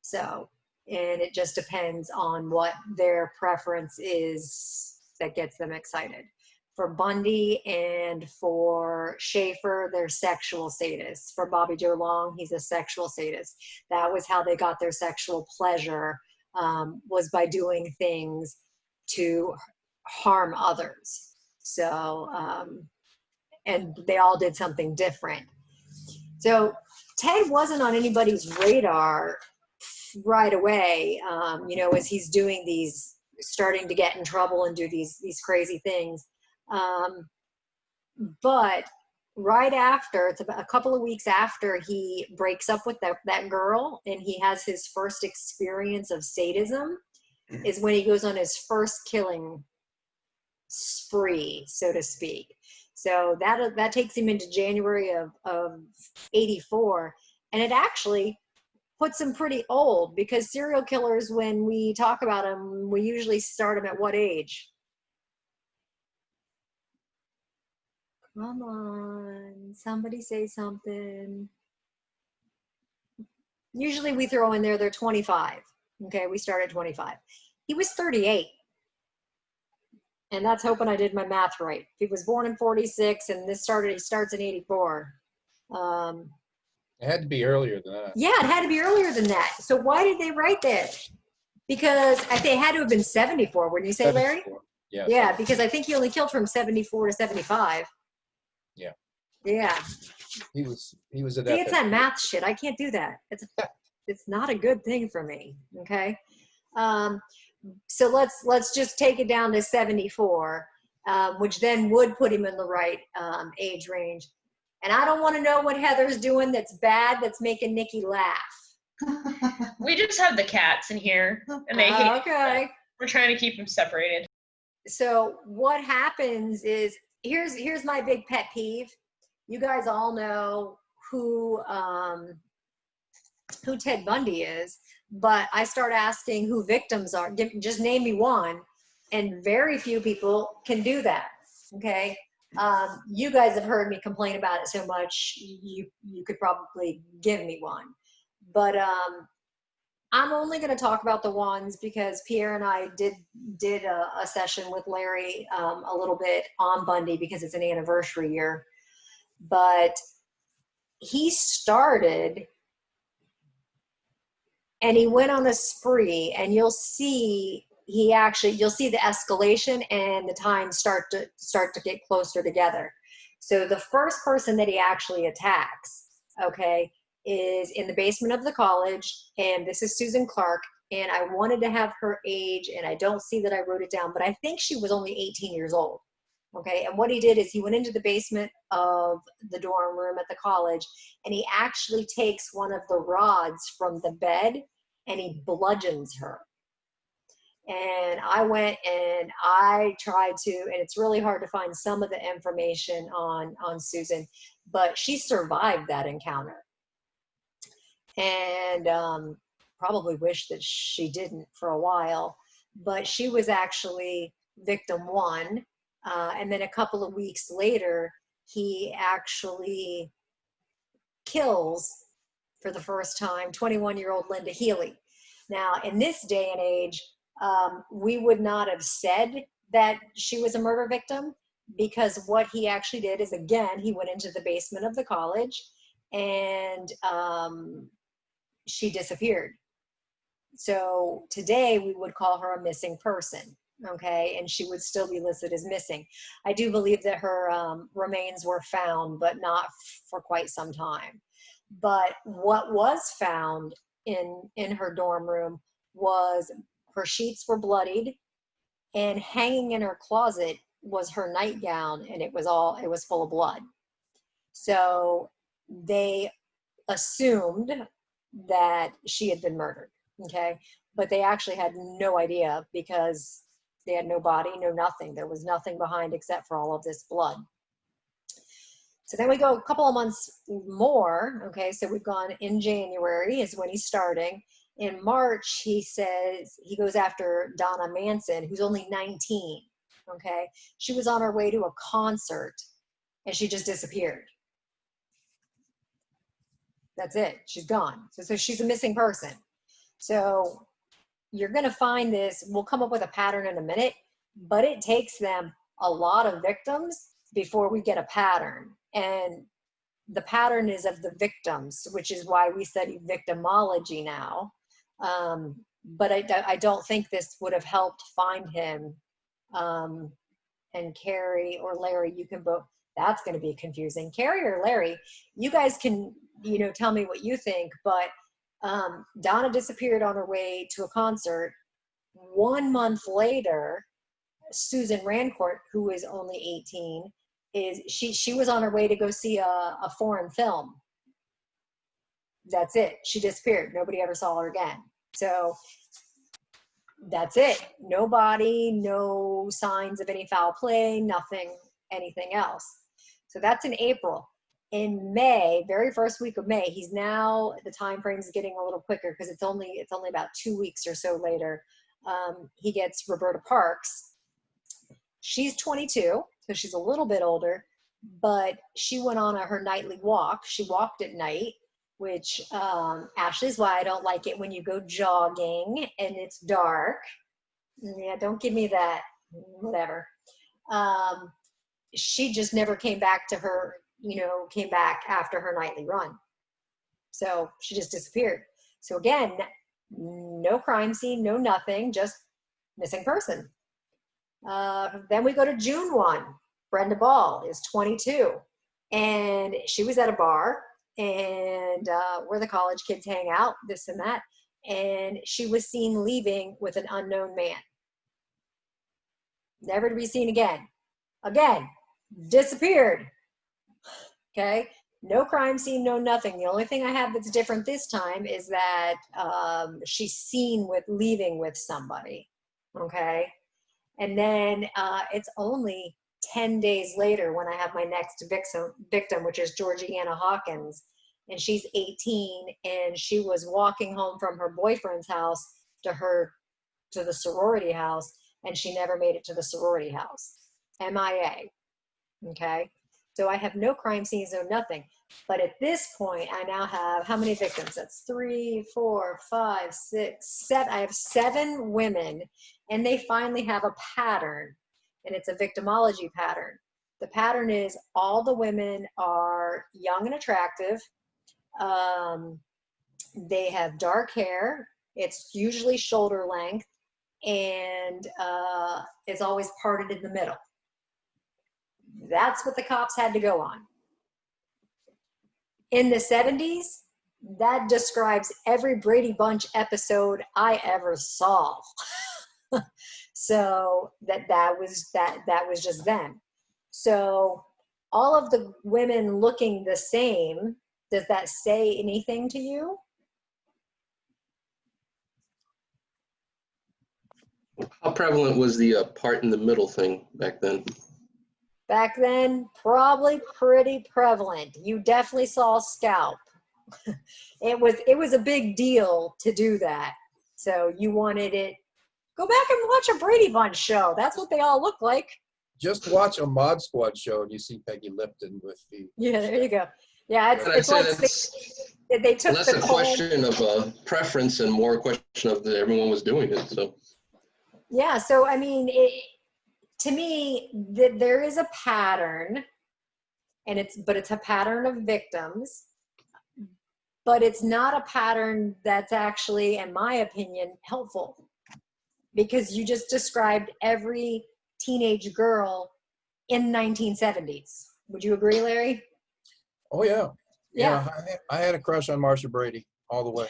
So, and it just depends on what their preference is that gets them excited. For Bundy and for Schaefer, they're sexual sadists. For Bobby Joe Long, he's a sexual sadist. That was how they got their sexual pleasure, was by doing things to harm others. So, and they all did something different. So Ted wasn't on anybody's radar right away, you know, as he's doing these, starting to get in trouble and do these crazy things. But right after, it's about a couple of weeks after he breaks up with that girl and he has his first experience of sadism, is when he goes on his first killing spree, so to speak. So that takes him into January of 84. And it actually puts him pretty old, because serial killers, when we talk about them, we usually start them at what age? Come on, somebody say something. Usually we throw in there, they're 25. Okay, we start at 25. He was 38. And that's hoping I did my math right. He was born in 46 and he starts in 84. It had to be earlier than that. Yeah, it had to be earlier than that. So why did they write that? Because I think it had to have been 74, wouldn't you say, Larry? 74. Yeah. Yeah, because I think he only killed from 74 to 75. Yeah. Yeah. He was at See, that. it's that math shit. I can't do that. It's not a good thing for me. Okay. So let's just take it down to 74, which then would put him in the right age range. And I don't want to know what Heather's doing that's bad, that's making Nikki laugh. We just have the cats in here, and they hate. Okay. We're trying to keep them separated. So what happens is, here's my big pet peeve. You guys all know who Ted Bundy is, but I start asking who victims are. Just name me one. And very few people can do that. Okay. You guys have heard me complain about it so much, you could probably give me one. But I'm only going to talk about the ones because Pierre and I did a session with Larry a little bit on Bundy because it's an anniversary year. But he started and he went on a spree, and you'll see you'll see the escalation and the times start to get closer together. So the first person that he actually attacks, okay, is in the basement of the college, and this is Susan Clark, and I wanted to have her age, and I don't see that I wrote it down, but I think she was only 18 years old. Okay, and what he did is he went into the basement of the dorm room at the college, and he actually takes one of the rods from the bed and he bludgeons her. And I went and I tried to, and it's really hard to find some of the information on Susan, but she survived that encounter. And probably wish that she didn't for a while, but she was actually victim one. And then a couple of weeks later, he actually kills, for the first time, 21-year-old Linda Healy. Now, in this day and age, we would not have said that she was a murder victim, because what he actually did is, again, he went into the basement of the college and she disappeared. So today we would call her a missing person. Okay, and she would still be listed as missing. I do believe that her remains were found, but not for quite some time. But what was found in her dorm room was her sheets were bloodied, and hanging in her closet was her nightgown, and it was full of blood. So they assumed that she had been murdered. Okay, but they actually had no idea because they had no body, no nothing. There was nothing behind except for all of this blood. So then we go a couple of months more. Okay, so we've gone in January is when he's starting. In March, he says he goes after Donna Manson, who's only 19. Okay, she was on her way to a concert and she just disappeared. That's it. She's gone. So she's a missing person. So you're going to find this. We'll come up with a pattern in a minute, but it takes them a lot of victims before we get a pattern. And the pattern is of the victims, which is why we study victimology now. But I don't think this would have helped find him. And Carrie or Larry, you can both. That's going to be confusing. Carrie or Larry, you guys can, tell me what you think. But Donna disappeared on her way to a concert. 1 month later, Susan Rancourt, who is only 18, she was on her way to go see a foreign film. That's it. She disappeared. Nobody ever saw her again. So that's it. No body, no signs of any foul play, nothing, anything else. So that's in April. In May, very first week of May, he's now, the time frame is getting a little quicker because it's only about 2 weeks or so later. He gets Roberta Parks. She's 22, so she's a little bit older, but she went on her nightly walk. She walked at night, which Ashley's why I don't like it when you go jogging and it's dark. Yeah, don't give me that, whatever. She just never came back to her, came back after her nightly run. So she just disappeared. So again, no crime scene, no nothing, just missing person. Then we go to June 1. Brenda Ball is 22. And she was at a bar, and where the college kids hang out, this and that. And she was seen leaving with an unknown man. Never to be seen again. Again, disappeared. Okay, no crime scene, no nothing. The only thing I have that's different this time is that she's seen leaving with somebody. Okay, and then it's only 10 days later when I have my next victim, which is Georgiana Hawkins, and she's 18, and she was walking home from her boyfriend's house to the sorority house, and she never made it to the sorority house. MIA. Okay. So I have no crime scenes, no nothing. But at this point, I now have how many victims? That's 3, 4, 5, 6, 7. I have 7 women, and they finally have a pattern, and it's a victimology pattern. The pattern is all the women are young and attractive. They have dark hair. It's usually shoulder length, and it's always parted in the middle. That's what the cops had to go on. In the 70s, that describes every Brady Bunch episode I ever saw. So that was just them. So all of the women looking the same, does that say anything to you? How prevalent was the part in the middle thing back then? Back then, probably pretty prevalent. You definitely saw a scalp. It was a big deal to do that. So you wanted it. Go back and watch a Brady Bunch show. That's what they all look like. Just watch a Mod Squad show and you see Peggy Lipton with the. Yeah, there you go. Yeah, it's like they took less the a question of preference and more a question of everyone was doing it. So. Yeah, so I mean, to me, there is a pattern, and it's a pattern of victims, but it's not a pattern that's actually, in my opinion, helpful, because you just described every teenage girl in the 1970s. Would you agree, Larry? Oh yeah. Yeah. I had a crush on Marsha Brady all the way.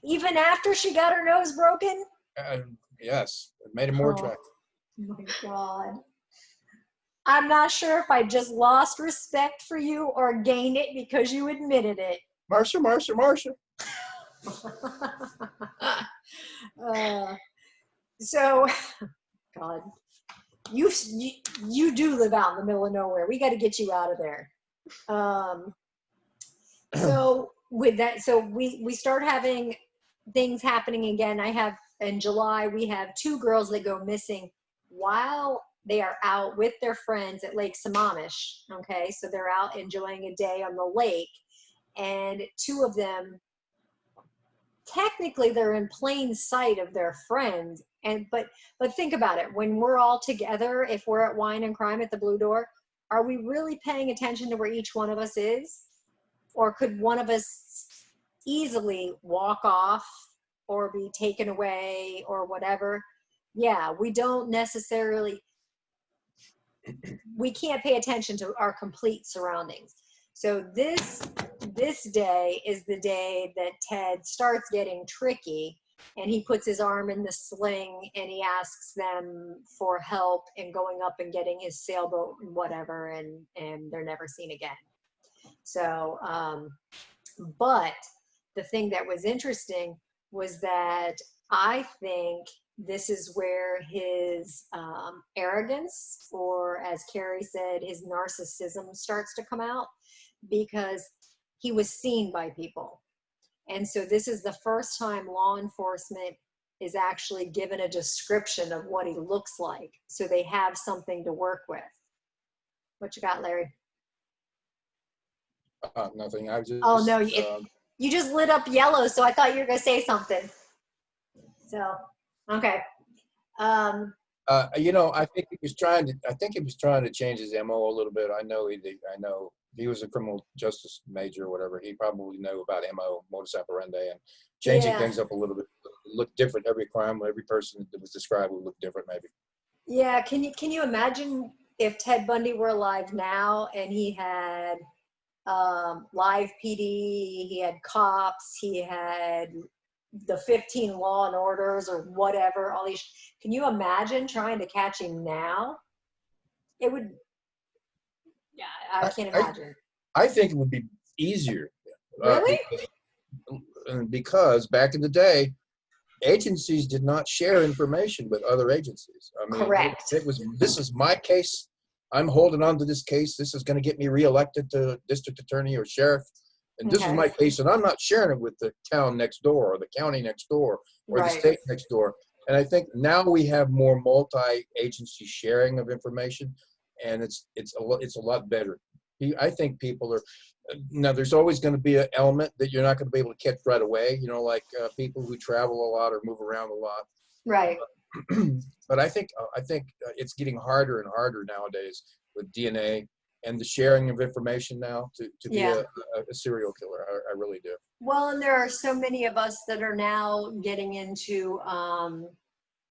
Even after she got her nose broken? Yes, it made it more attractive. Oh my God. I'm not sure if I just lost respect for you or gained it because you admitted it. Marsha. So, God, you do live out in the middle of nowhere. We got to get you out of there. So with that, so we start having things happening again. In July, we have 2 girls that go missing while they are out with their friends at Lake Sammamish. Okay, so they're out enjoying a day on the lake, and 2 of them, technically they're in plain sight of their friends. But think about it, when we're all together, if we're at Wine and Crime at the Blue Door, are we really paying attention to where each one of us is? Or could one of us easily walk off or be taken away or whatever? Yeah, we don't necessarily, we can't pay attention to our complete surroundings. So this day is the day that Ted starts getting tricky, and he puts his arm in the sling and he asks them for help in going up and getting his sailboat and whatever, and they're never seen again. So, but the thing that was interesting was that I think this is where his arrogance, or as Carrie said, his narcissism starts to come out, because he was seen by people. And so this is the first time law enforcement is actually given a description of what he looks like, so they have something to work with. What you got, Larry? Nothing. I just. Oh no, you just lit up yellow, so I thought you were gonna say something. So, okay. I think he was trying to change his MO a little bit. I know he was a criminal justice major or whatever. He probably knew about MO, modus operandi, and changing things up a little bit. Look different. Every crime, every person that was described would look different, maybe. Yeah. Can you imagine if Ted Bundy were alive now and he had live PD, he had cops, he had the 15 Law and Orders or whatever, all these, can you imagine trying to catch him now? It would, yeah, I can't imagine. I think it would be easier. Really? Because back in the day, agencies did not share information with other agencies. I mean, correct. This is my case. I'm holding on to this case. This is going to get me reelected to district attorney or sheriff. And this is my case, and I'm not sharing it with the town next door or the county next door or the state next door. And I think now we have more multi-agency sharing of information, and it's a lot better. I think people are, now there's always going to be an element that you're not going to be able to catch right away, you know, like people who travel a lot or move around a lot. Right. But I think it's getting harder and harder nowadays with DNA and the sharing of information now to be Yeah. a serial killer. I really do. Well, and there are so many of us that are now getting into,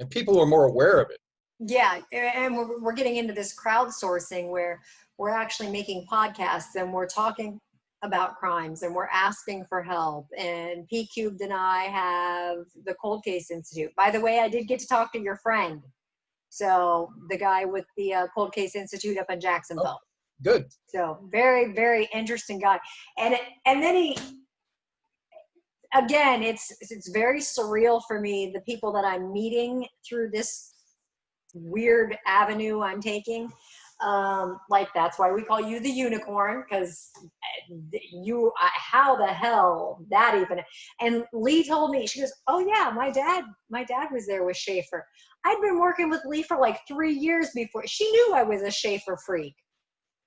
And people are more aware of it. yeah, and we're getting into this crowdsourcing where we're actually making podcasts and we're talking about crimes and we're asking for help. And P Cubed and I have the Cold Case Institute. By the way, I did get to talk to your friend. So the guy with the Cold Case Institute up in Jacksonville. Oh, good. So very, very interesting guy. And then he, again, it's very surreal for me, the people that I'm meeting through this weird avenue I'm taking. Like, that's why we call you the unicorn, because how the hell that even. And Lee told me, she goes, oh yeah, my dad was there with Schaefer. I'd been working with Lee for like 3 years before. She knew I was a Schaefer freak,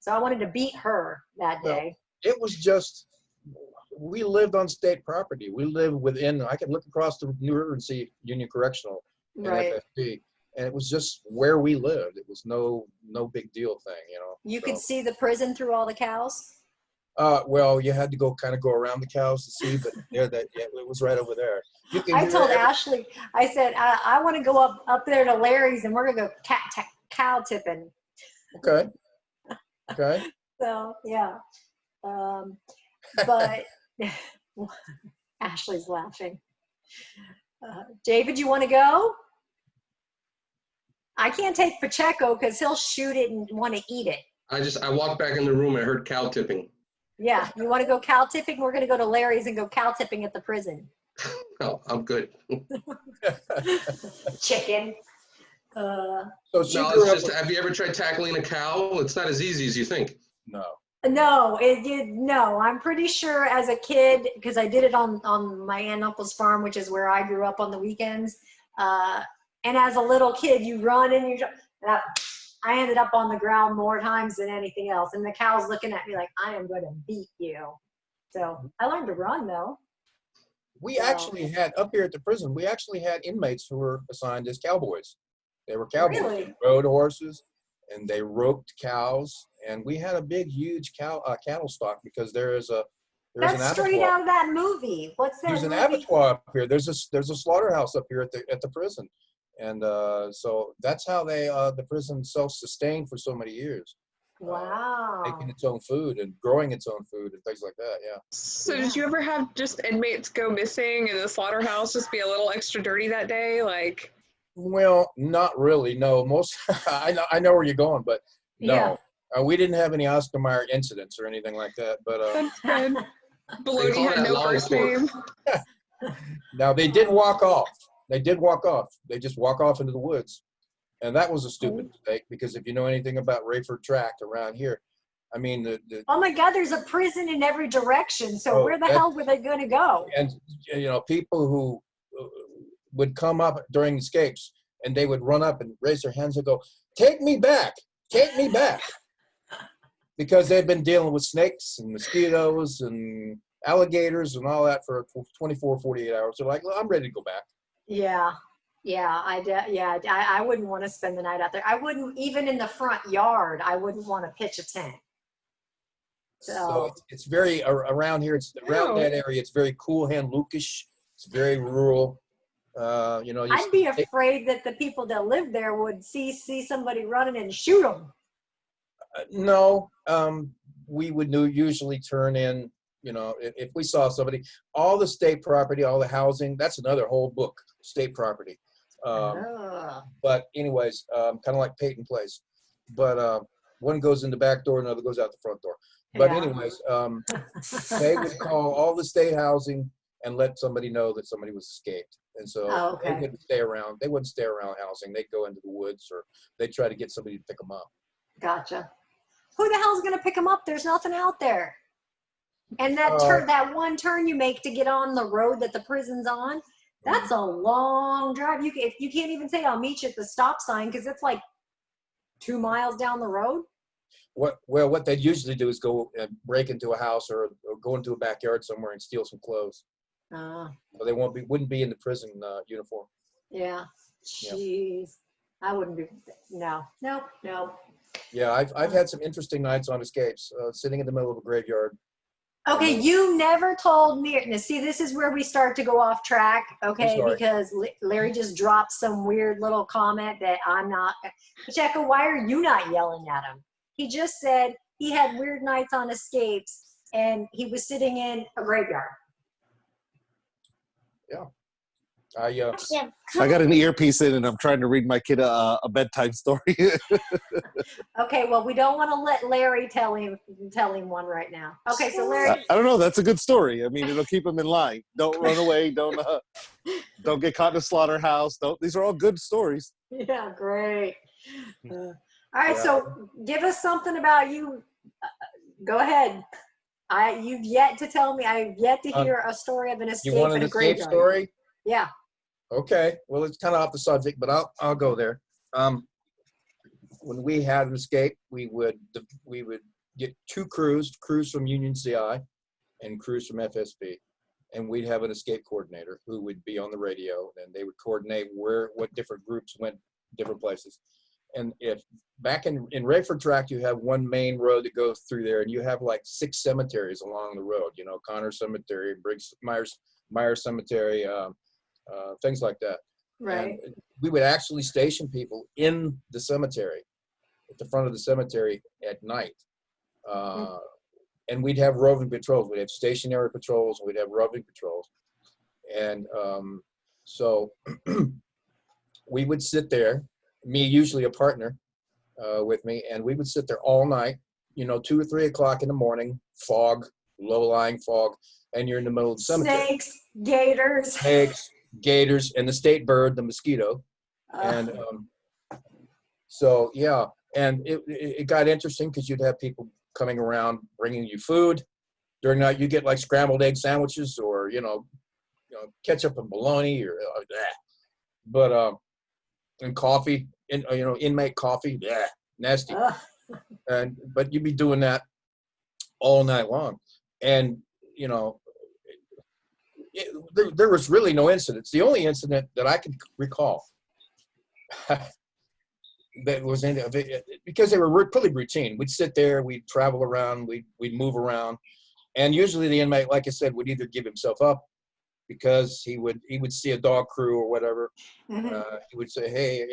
so I wanted to beat her that day. It was just, we lived on state property. We lived within, I could look across the New River and see Union Correctional and Right. FFP. And it was just where we lived. It was no big deal thing, you know. You could see the prison through all the cows. Well, you had to go around the cows to see, but it was right over there. You can I hear told Ashley, I said, I want to go up there to Larry's and we're gonna go cow tipping. Okay. So yeah, but Ashley's laughing. David, you want to go? I can't take Pacheco because he'll shoot it and want to eat it. I walked back in the room and I heard cow tipping. Yeah, you want to go cow tipping? We're going to go to Larry's and go cow tipping at the prison. No, I'm good. Chicken. So she No, grew it's up just, have you ever tried tackling a cow? It's not as easy as you think. no. No, I'm pretty sure as a kid, because I did it on my aunt and uncle's farm, which is where I grew up on the weekends. And as a little kid, you run and I ended up on the ground more times than anything else. And the cow's looking at me like, I am going to beat you. So I learned to run though. We actually had, up here at the prison, we actually had inmates who were assigned as cowboys. They were cowboys. Really? They rode horses and they roped cows. And we had a big, huge cattle stock because there's an That's straight abattoir. out of that movie. What's that There's an movie? abattoir up here. There's a slaughterhouse up here at the prison. And so that's how the prison self-sustained for so many years. Wow. Making its own food and growing its own food and things like that, yeah. So did you ever have just inmates go missing and the slaughterhouse just be a little extra dirty that day? Like, Well, not really, no. Most, I know where you're going, but no. Yeah. We didn't have any Oscar Mayer incidents or anything like that, but that's good. They Bologna call had that no long first fork. name. now they did walk off. They just walk off into the woods. And that was a stupid mistake because if you know anything about Rayford Tract around here, I mean, Oh my God, there's a prison in every direction. So where the hell were they going to go? and you know, people who would come up during escapes and they would run up and raise their hands and go, take me back, because they've been dealing with snakes and mosquitoes and alligators and all that for 24, 48 hours. They're like, well, I'm ready to go back. Yeah. I wouldn't want to spend the night out there. I wouldn't, even in the front yard, I wouldn't want to pitch a tent. So it's very around here. It's around that area. It's very cool hand Lukish. It's very rural. You know, I'd be afraid that the people that live there would see somebody running and shoot them. No, we would usually turn in. You know, if we saw somebody, all the state property, all the housing. That's another whole book, state property. But anyways, kind of like Peyton Place. But one goes in the back door, another goes out the front door. But anyways, they would call all the state housing and let somebody know that somebody was escaped. And so they wouldn't stay around. They wouldn't stay around housing. They'd go into the woods or they'd try to get somebody to pick them up. Gotcha. Who the hell's going to pick them up? There's nothing out there. And that that one turn you make to get on the road that the prison's on, That's a long drive. You can't even say I'll meet you at the stop sign because it's like 2 miles down the road. What they usually do is go and break into a house or go into a backyard somewhere and steal some clothes. So they wouldn't be in the prison uniform. Yeah. Jeez. I wouldn't be. No. Yeah, I've had some interesting nights on escapes, sitting in the middle of a graveyard. Okay, you never told me. Now, see, this is where we start to go off track, okay? Because Larry just dropped some weird little comment that I'm not. Checo, why are you not yelling at him? He just said he had weird nights on escapes and he was sitting in a graveyard. Yeah. I got an earpiece in and I'm trying to read my kid a bedtime story. Okay, well, we don't want to let Larry tell him one right now. Okay, so Larry. I don't know. That's a good story. I mean, it'll keep him in line. Don't run away. Don't get caught in a slaughterhouse. These are all good stories. Yeah, great. All right, so give us something about you. Go ahead. You've yet to tell me. I've yet to hear a story of an escape. You want an escape story? Yeah. Okay. Well, it's kind of off the subject, but I'll go there. When we had an escape, we would get two crews from Union CI and crews from FSB, and we'd have an escape coordinator who would be on the radio, and they would coordinate what different groups went different places. And if back in Rayford Tract, you have one main road that goes through there, and you have like 6 cemeteries along the road. You know, Connor Cemetery, Myers Cemetery, things like that. Right. And we would actually station people in the cemetery, at the front of the cemetery at night. And we'd have roving patrols. We'd have stationary patrols, and we'd have roving patrols. And so we would sit there, me, usually a partner with me, and we would sit there all night, 2 or 3 o'clock in the morning, fog, low-lying fog, and you're in the middle of the cemetery. Snakes, gators, and the state bird, the mosquito. And so, yeah, and it got interesting because you'd have people coming around bringing you food. During the night, you get like scrambled egg sandwiches or, ketchup and bologna or that. But, and coffee, inmate coffee, nasty. But you'd be doing that all night long. And, there was really no incidents. The only incident that I can recall that was because they were pretty routine. We'd sit there, we'd travel around, we'd move around, and usually the inmate, like I said, would either give himself up because he would see a dog crew or whatever. He would say, "Hey,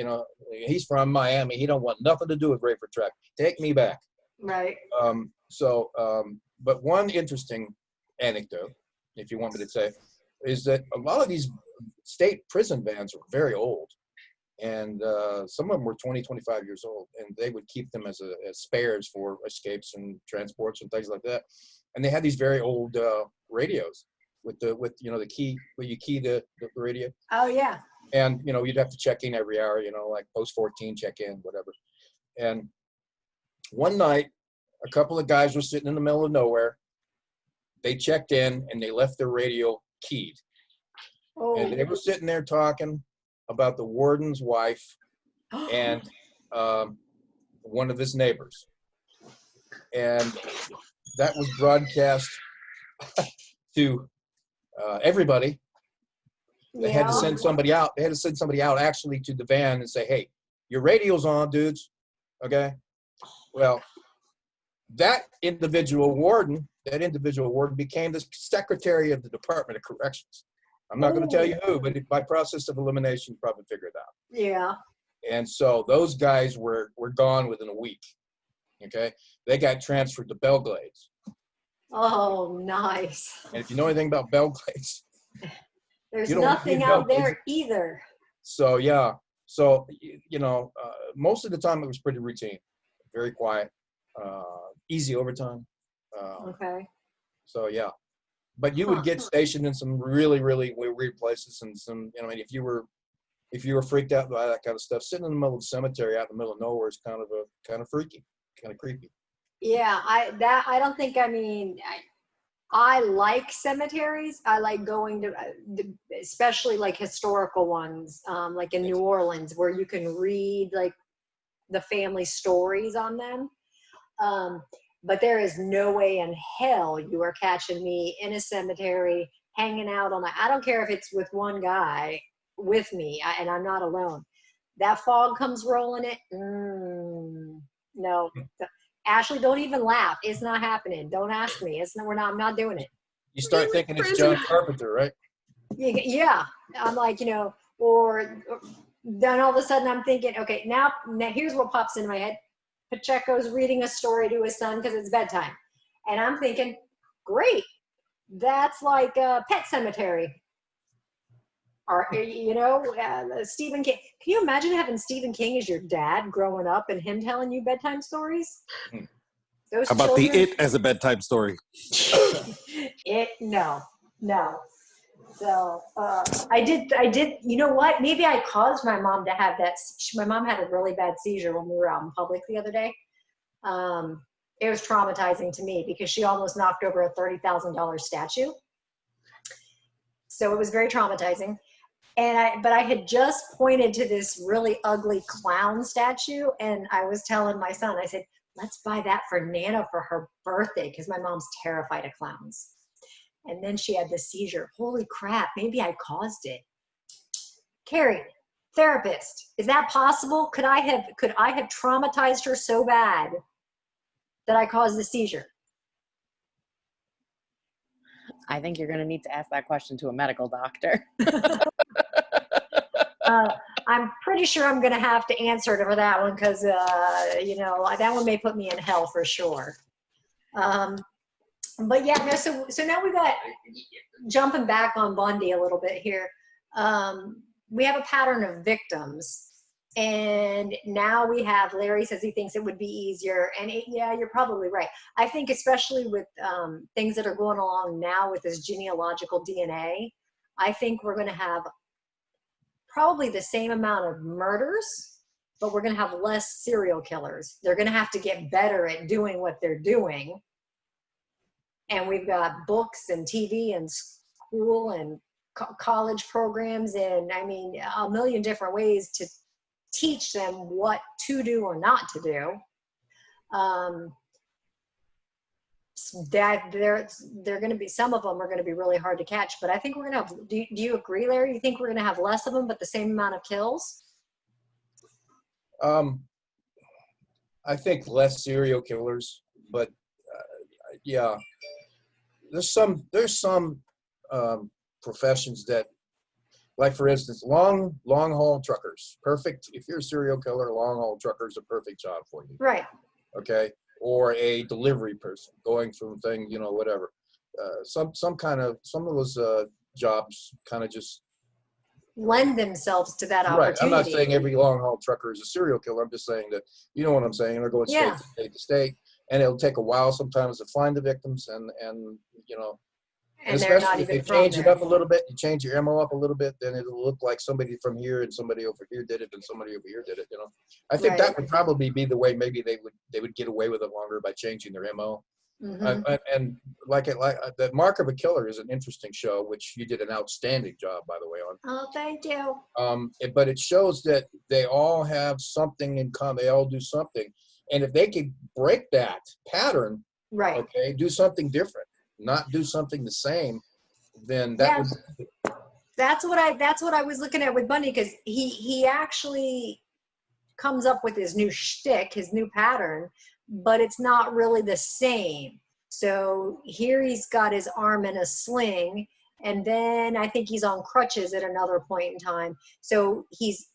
he's from Miami. He don't want nothing to do with Rayford Tract. Take me back." Right. But one interesting anecdote, if you want me to say, is that a lot of these state prison vans were very old. And some of them were 20, 25 years old, and they would keep them as spares for escapes and transports and things like that. And they had these very old radios with the key where you key the radio. Oh yeah. And you'd have to check in every hour, like post 14, check in, whatever. And one night, a couple of guys were sitting in the middle of nowhere. They checked in and they left their radio keyed. And they were sitting there talking about the warden's wife and one of his neighbors. And that was broadcast to everybody. They had to send somebody out. They had to send somebody out actually to the van and say, "Hey, your radio's on, dudes." Okay. Well, that individual warden became the secretary of the Department of Corrections. I'm not going to tell you who, but by process of elimination, you probably figure it out. Yeah. And so those guys were gone within a week. Okay. They got transferred to Belglades. Oh, nice. And if you know anything about Belglades, there's nothing out there either. So, yeah. So, most of the time it was pretty routine, very quiet, easy overtime. Okay. So, yeah. But you would get stationed in some really, really weird places, and some, if you were freaked out by that kind of stuff, sitting in the middle of the cemetery out in the middle of nowhere is kind of freaky, kind of creepy. Yeah, I don't think. I like cemeteries. I like going to, especially like historical ones, like in New Orleans, where you can read like the family stories on them. But there is no way in hell you are catching me in a cemetery hanging out on I don't care if it's with one guy with me and I'm not alone. That fog comes rolling it. No. Ashley, don't even laugh. It's not happening. Don't ask me. I'm not doing it. You start thinking it's John Carpenter, right? Yeah. I'm like, or then all of a sudden I'm thinking, okay, now here's what pops into my head. Pacheco's reading a story to his son because it's bedtime. And I'm thinking, great. That's like a Pet Cemetery. Or, Stephen King. Can you imagine having Stephen King as your dad growing up and him telling you bedtime stories? Those How about children, the It as a bedtime story? No. So I did, you know what? Maybe I caused my mom to have that. My mom had a really bad seizure when we were out in public the other day. It was traumatizing to me because she almost knocked over a $30,000 statue. So it was very traumatizing. But I had just pointed to this really ugly clown statue, and I was telling my son, I said, let's buy that for Nana for her birthday because my mom's terrified of clowns. And then she had the seizure. Holy crap, maybe I caused it. Carrie, therapist, is that possible? Could I have traumatized her so bad that I caused the seizure? I think you're going to need to ask that question to a medical doctor. I'm pretty sure I'm going to have to answer for that one because, that one may put me in hell for sure. But yeah, no, so now we got, jumping back on Bundy a little bit here, we have a pattern of victims. And now we have, Larry says he thinks it would be easier. And yeah, you're probably right. I think especially with things that are going along now with this genealogical DNA, I think we're going to have probably the same amount of murders, but we're going to have less serial killers. They're going to have to get better at doing what they're doing. And we've got books and TV and school and college programs and, a million different ways to teach them what to do or not to do. That they're going to be, some of them are going to be really hard to catch, but I think we're going to have, do you agree, Larry? You think we're going to have less of them, but the same amount of kills? I think less serial killers, but yeah, there's some professions that, like for instance, long haul truckers. Perfect. If you're a serial killer, long haul truckers a perfect job for you. Right. Okay. Or a delivery person going from thing, whatever. Some of those jobs kind of just lend themselves to that opportunity. Right. I'm not saying every long haul trucker is a serial killer. I'm just saying that, you know what I'm saying? They're going state to state to state, and it'll take a while sometimes to find the victims, and and they're not if even you change it up a little bit, you change your MO up a little bit, then it'll look like somebody from here and somebody over here did it and somebody over here did it. I think that would probably be the way. Maybe they would get away with it longer by changing their MO. Mm-hmm. And like the Mark of a Killer is an interesting show, which you did an outstanding job, by the way, on. Oh, thank you. But it shows that they all have something in common. They all do something, and if they could break that pattern, right? Okay, do something different. Not do something the same, then that would. That's what I was looking at with Bundy, because he actually comes up with his new shtick, his new pattern, but it's not really the same. So here he's got his arm in a sling, and then I think he's on crutches at another point in time. So he's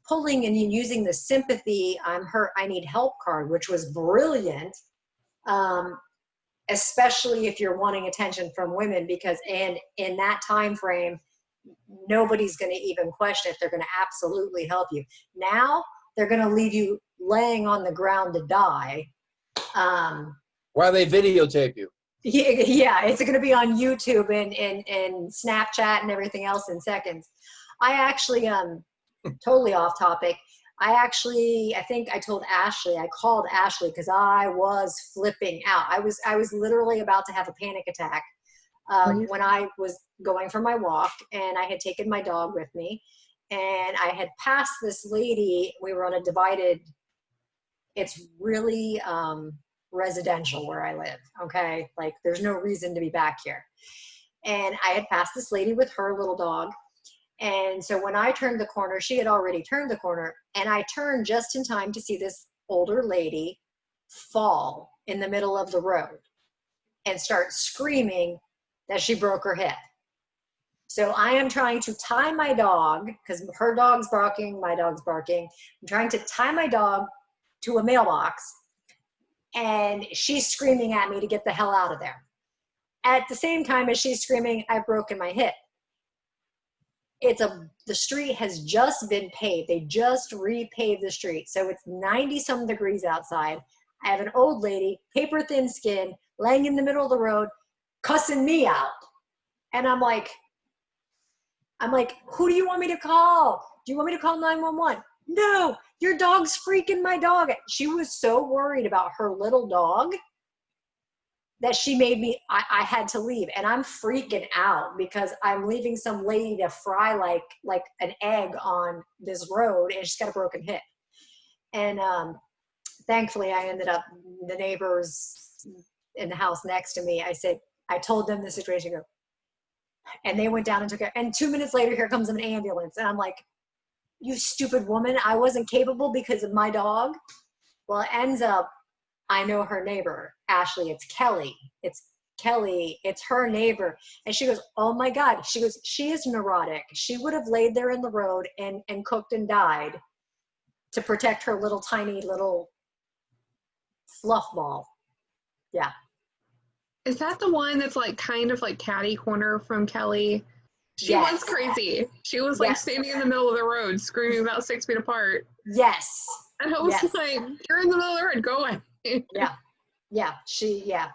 pulling and using the sympathy, I'm hurt, I need help card, which was brilliant. Especially if you're wanting attention from women, because in that time frame, nobody's going to even question if they're going to absolutely help you. Now they're going to leave you laying on the ground to die. While they videotape you. Yeah, it's going to be on YouTube and Snapchat and everything else in seconds. I actually, totally off topic, I think I told Ashley, I called Ashley because I was flipping out. I was literally about to have a panic attack when I was going for my walk, and I had taken my dog with me, and I had passed this lady. We were on a divided, it's really residential where I live, okay? Like there's no reason to be back here. And I had passed this lady with her little dog. And so when I turned the corner, she had already turned the corner, and I turned just in time to see this older lady fall in the middle of the road and start screaming that she broke her hip. So I am trying to tie my dog, because her dog's barking, my dog's barking. I'm trying to tie my dog to a mailbox, and she's screaming at me to get the hell out of there. At the same time as she's screaming, I've broken my hip. The street has just been paved. They just repaved the street. So it's 90 some degrees outside. I have an old lady, paper thin skin, laying in the middle of the road, cussing me out. And I'm like, who do you want me to call? Do you want me to call 911? No, your dog's freaking my dog. She was so worried about her little dog that she made me, I had to leave. And I'm freaking out because I'm leaving some lady to fry like an egg on this road, and she's got a broken hip. And thankfully I ended up, the neighbors in the house next to me, I told them the situation, and they went down and took it. And 2 minutes later, here comes an ambulance. And I'm like, you stupid woman, I wasn't capable because of my dog. Well, it ends up, I know her neighbor, Ashley, it's Kelly. It's her neighbor. And she goes, oh my God. She goes, she is neurotic. She would have laid there in the road and cooked and died to protect her little tiny little fluff ball. Yeah. Is that the one that's like kind of like catty corner from Kelly? She Yes. was crazy. She was like standing in the middle of the road screaming about 6 feet apart. Yes. And I was like, you're in the middle of the road, go away. Yeah.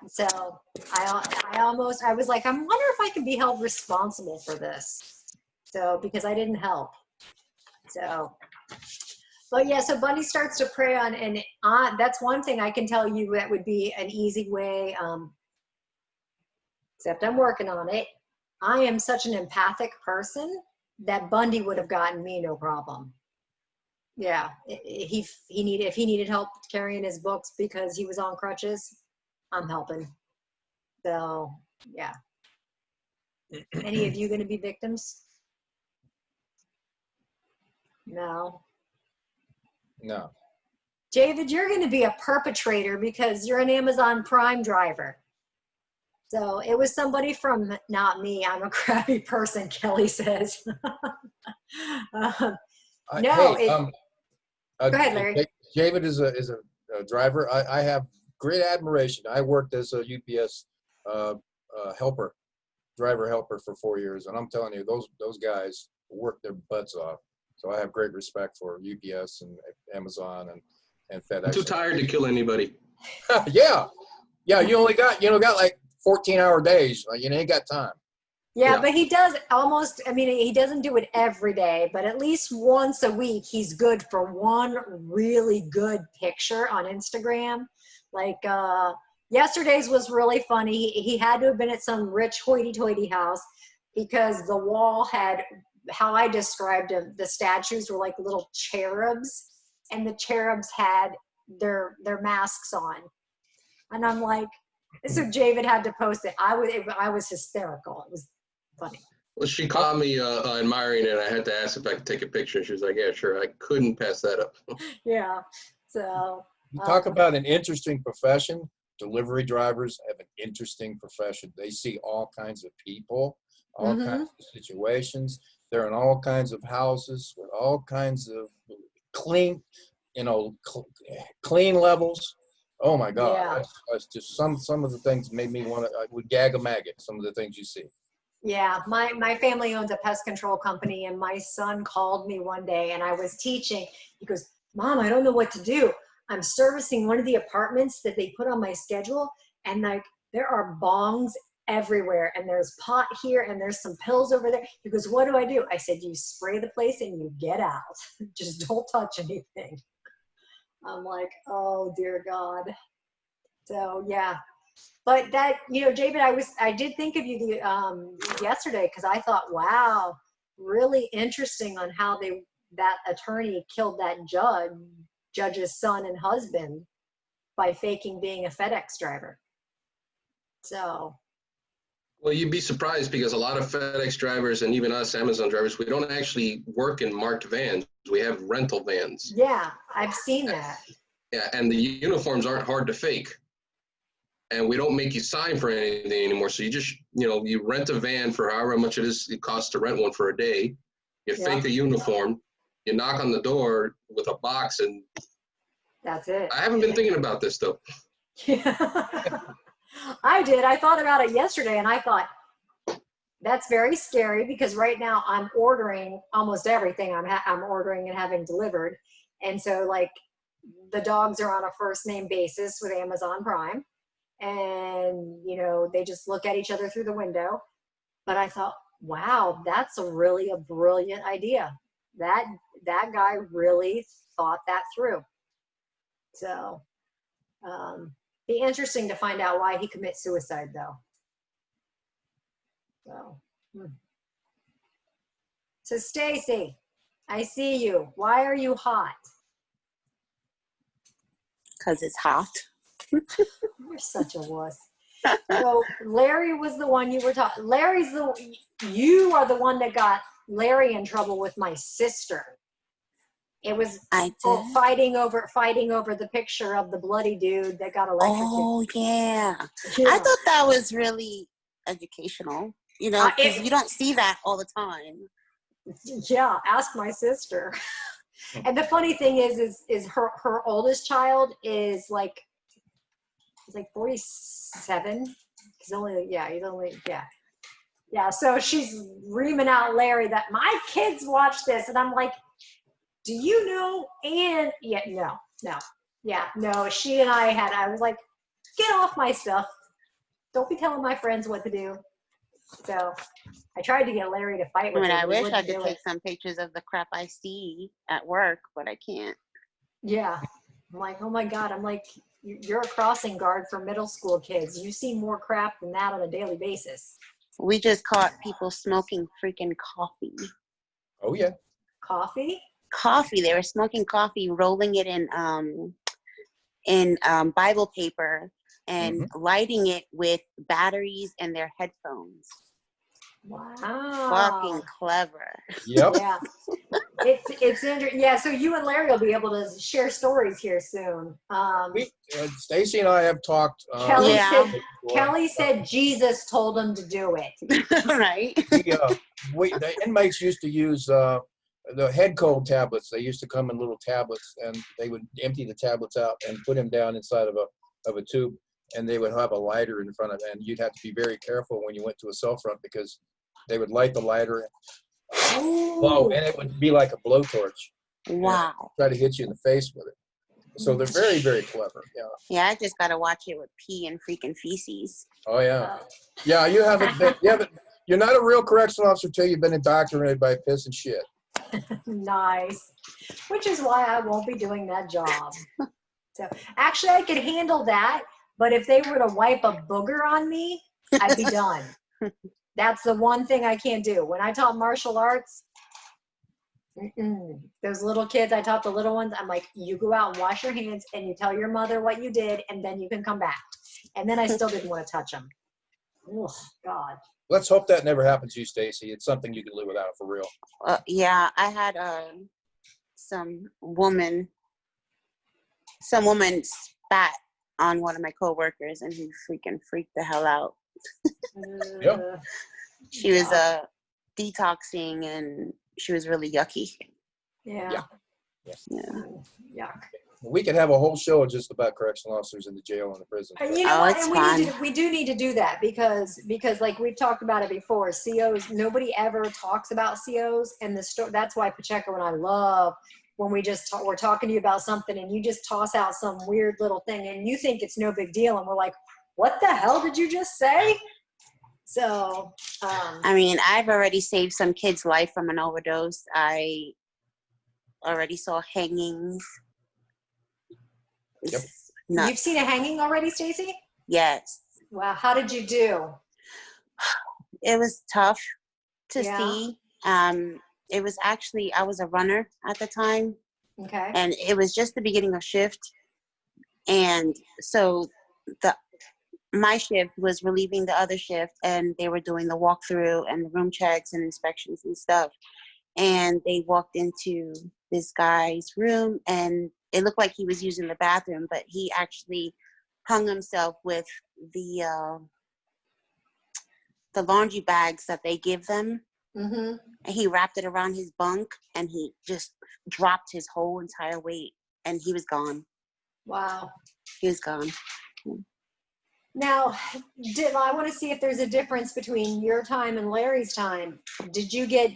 So I was like, I wonder if I can be held responsible for this. So, because I didn't help. So, but yeah, so Bundy starts to prey on, and that's one thing I can tell you that would be an easy way, except I'm working on it. I am such an empathic person that Bundy would have gotten me no problem. Yeah, if he needed help carrying his books because he was on crutches, I'm helping. So yeah. Any of you going to be victims? No. David, you're going to be a perpetrator because you're an Amazon Prime driver. So it was somebody from, not me, I'm a crappy person, Kelly says. Go ahead, Larry. David is a driver. I have great admiration. I worked as a UPS driver helper for 4 years, and I'm telling you, those guys work their butts off. So I have great respect for UPS and Amazon and FedEx. I'm too tired to kill anybody. Yeah, you only got like 14-hour days. You ain't got time. Yeah, but he does almost, he doesn't do it every day, but at least once a week, he's good for one really good picture on Instagram. Like yesterday's was really funny. He had to have been at some rich hoity-toity house because the wall had, how I described them, the statues were like little cherubs, and the cherubs had their masks on. And I'm like, so David had to post it. I was hysterical. It was funny. Well, she caught me admiring it, and I had to ask if I could take a picture. She was like, yeah, sure. I couldn't pass that up. Yeah. So you talk about an interesting profession. Delivery drivers have an interesting profession. They see all kinds of people, all kinds of situations. They're in all kinds of houses with all kinds of clean levels. Oh my God. Yeah. That's just some of the things made me I would gag a maggot, some of the things you see. Yeah, my family owns a pest control company, and my son called me one day, and I was teaching. He goes, Mom, I don't know what to do. I'm servicing one of the apartments that they put on my schedule, and like there are bongs everywhere, and there's pot here and there's some pills over there. He goes, what do I do? I said, you spray the place and you get out. Just don't touch anything. I'm like, oh dear God. So yeah, but that, you know, David, I did think of you yesterday, because I thought, wow, really interesting on how that attorney killed that judge's son and husband by faking being a FedEx driver. So. Well, you'd be surprised, because a lot of FedEx drivers and even us Amazon drivers, we don't actually work in marked vans. We have rental vans. Yeah, I've seen that. Yeah, and the uniforms aren't hard to fake. And we don't make you sign for anything anymore. So you just, you know, you rent a van for however much it costs to rent one for a day. You fake a uniform, you knock on the door with a box, and that's it. I haven't been thinking about this though. Yeah. I did. I thought about it yesterday, and I thought, that's very scary, because right now I'm ordering almost everything I'm ordering and having delivered. And so, like, the dogs are on a first name basis with Amazon Prime, and, you know, they just look at each other through the window. But I thought, wow, that's really a brilliant idea. That guy really thought that through. So, be interesting to find out why he commits suicide, though. So Stacy, I see you. Why are you hot? Because it's hot. You're such a wuss. So Larry was the one you were talking. You are the one that got Larry in trouble with my sister. It was fighting over the picture of the bloody dude that got electrocuted. Oh yeah. I thought that was really educational. You know, because you don't see that all the time. Yeah, ask my sister. And the funny thing is her oldest child is like 47. He's only. So she's reaming out Larry that my kids watch this, and I'm like, do you know? And no. She and I was like, get off my stuff. Don't be telling my friends what to do. So I tried to get Larry to fight with I mean, her. I wish I could take some pictures of the crap I see at work, but I can't. Yeah. I'm like, oh my God. I'm like, you're a crossing guard for middle school kids. You see more crap than that on a daily basis. We just caught people smoking freaking coffee. Oh yeah. Coffee? Coffee. They were smoking coffee, rolling it in Bible paper and lighting it with batteries and their headphones. Wow. Fucking clever. Yep. Yeah. It's interesting. Yeah, so you and Larry will be able to share stories here soon. Stacy and I have talked. Kelly said Jesus told him to do it. Right. The inmates used to use the head cold tablets. They used to come in little tablets, and they would empty the tablets out and put them down inside of a tube, and they would have a lighter in front of it, and you'd have to be very careful when you went to a cell front, because they would light the lighter and it would be like a blowtorch. Wow. Try to hit you in the face with it. So they're very, very clever. Yeah. Yeah, I just gotta watch it with pee and freaking feces. Oh yeah. Yeah, you're not a real correctional officer till you've been indoctrinated by piss and shit. Nice. Which is why I won't be doing that job. So actually I could handle that, but if they were to wipe a booger on me, I'd be done. That's the one thing I can't do. When I taught martial arts, those little kids, I taught the little ones, I'm like, you go out and wash your hands and you tell your mother what you did, and then you can come back. And then I still didn't want to touch them. Oh, God. Let's hope that never happens to you, Stacy. It's something you can live without for real. Yeah, I had some woman spat on one of my coworkers, and he freaking freaked the hell out. Yep. She was detoxing, and she was really yucky. Yeah. Yuck. We could have a whole show just about correctional officers in the jail and the prison. You know what? And we do need to do that because like we've talked about it before, COs, nobody ever talks about COs, and that's why Pacheco and I love when we're talking to you about something and you just toss out some weird little thing and you think it's no big deal, and we're like, what the hell did you just say? So, I mean, I've already saved some kid's life from an overdose. I already saw hangings. Yep. Nuts. you've seen a hanging already, Stacy? Yes. Wow. How did you do? It was tough to Yeah. see. It was actually, I was a runner at the time, Okay. and it was just the beginning of shift. And so my shift was relieving the other shift, and they were doing the walkthrough and the room checks and inspections and stuff. And they walked into this guy's room, and it looked like he was using the bathroom, but he actually hung himself with the laundry bags that they give them. Mm-hmm. And he wrapped it around his bunk, and he just dropped his whole entire weight, and he was gone. Wow. He was gone. Now, I want to see if there's a difference between your time and Larry's time. Did you get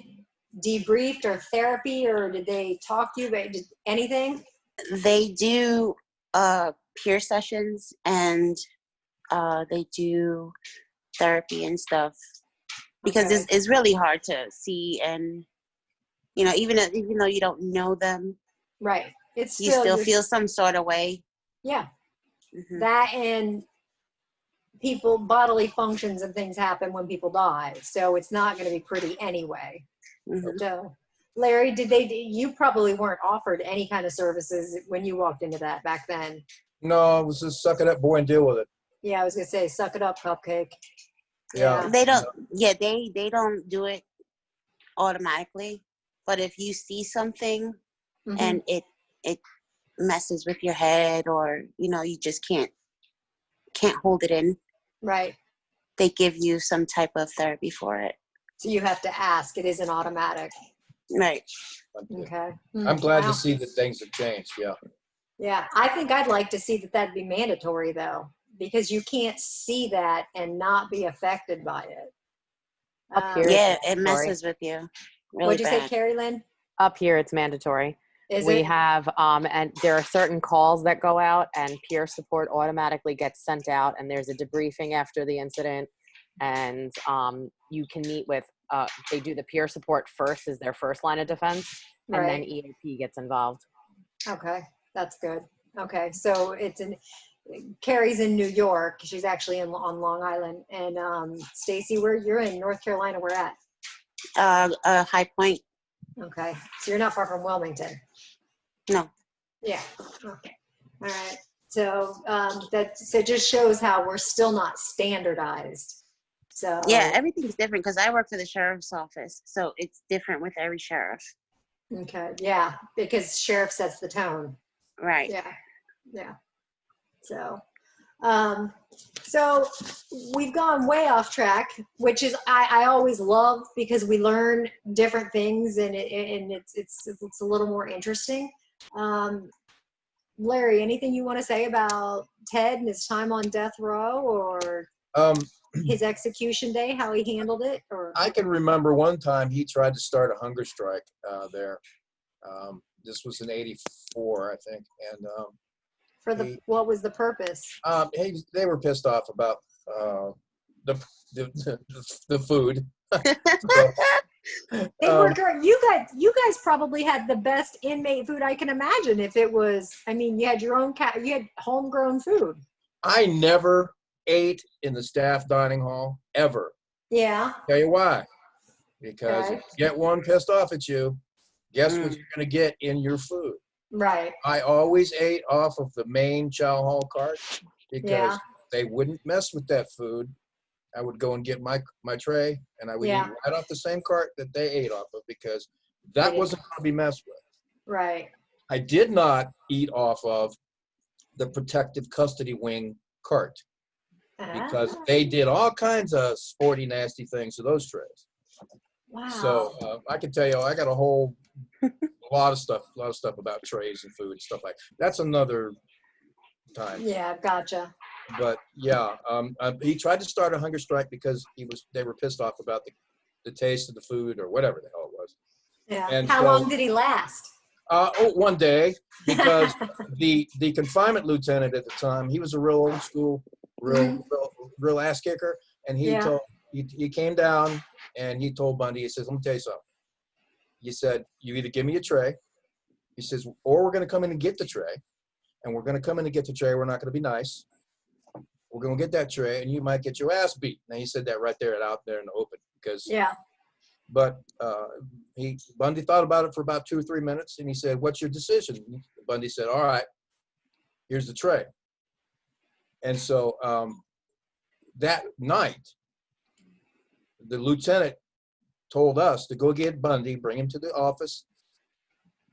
debriefed or therapy, or did they talk to you about anything? They do peer sessions, and they do therapy and stuff, because Okay. it's really hard to see, and even though you don't know them, Right. It's you still you're- feel some sort of way. Yeah. Mhm. That and bodily functions and things happen when people die. So it's not going to be pretty anyway. Mhm. So, Larry, you probably weren't offered any kind of services when you walked into that back then. No, it was just suck it up, boy, and deal with it. Yeah, I was going to say, suck it up, cupcake. Yeah. They don't. Yeah, they don't do it automatically. But if you see something Mhm. and it messes with your head, or you just can't hold it in, Right. they give you some type of therapy for it. So you have to ask. It isn't automatic. Right. Okay. I'm glad Wow. to see that things have changed. Yeah. Yeah, I think I'd like to see that'd be mandatory, though, because you can't see that and not be affected by it. Up here, Yeah, it's it mandatory. messes with you. Really What'd you say, bad. Carrie Lynn? Up here, it's mandatory. Is We it? have, and there are certain calls that go out, and peer support automatically gets sent out, and there's a debriefing after the incident, and you can meet with, they do the peer support first as their first line of defense, and then Right. EAP gets involved. Okay, that's good. Okay, so Carrie's in New York. She's actually on Long Island. And Stacy, you're in North Carolina. We're at. High Point. Okay, so you're not far from Wilmington. No. Yeah. Okay. All right. So so it just shows how we're still not standardized. So Yeah, everything's different, because I work for the sheriff's office, so it's different with every sheriff. Okay. Yeah, because sheriff sets the tone. Right. Yeah. Yeah. So we've gone way off track, which is I always love, because we learn different things, and it's a little more interesting. Larry, anything you want to say about Ted and his time on death row, or his execution day, how he handled it? Or I can remember one time he tried to start a hunger strike there. This was in '84, I think, and what was the purpose? they were pissed off about the food. They were great. You guys probably had the best inmate food I can imagine. If it was, I mean, you had your own you had homegrown food. I never ate in the staff dining hall ever. Yeah. Tell you why? Because Okay. if you get one pissed off at you, guess what you're going to get in your food? Right. I always ate off of the main chow hall cart, because they wouldn't mess with that food. I would go and get my tray, and I would eat right off the same cart that they ate off of, because that wasn't going to be messed with. Right. I did not eat off of the protective custody wing cart, because they did all kinds of sporty, nasty things to those trays. Wow. So I can tell you, I got a whole lot of stuff about trays and food and stuff like that. That's another time. Yeah, gotcha. But yeah, he tried to start a hunger strike because they were pissed off about the taste of the food, or whatever the hell it was. Yeah. And how long did he last? One day, because the confinement lieutenant at the time, he was a real old school, real ass kicker, and he told he came down and he told Bundy, he says, let me tell you something. He said, you either give me a tray, he says, or we're going to come in and get the tray, and we're going to come in and get the tray. We're not going to be nice. We're going to get that tray, and you might get your ass beat. Now, he said that right there out there in the open because, Yeah. But Bundy thought about it for about 2 or 3 minutes, and he said, what's your decision? Bundy said, all right, here's the tray. And so that night, the lieutenant told us to go get Bundy, bring him to the office,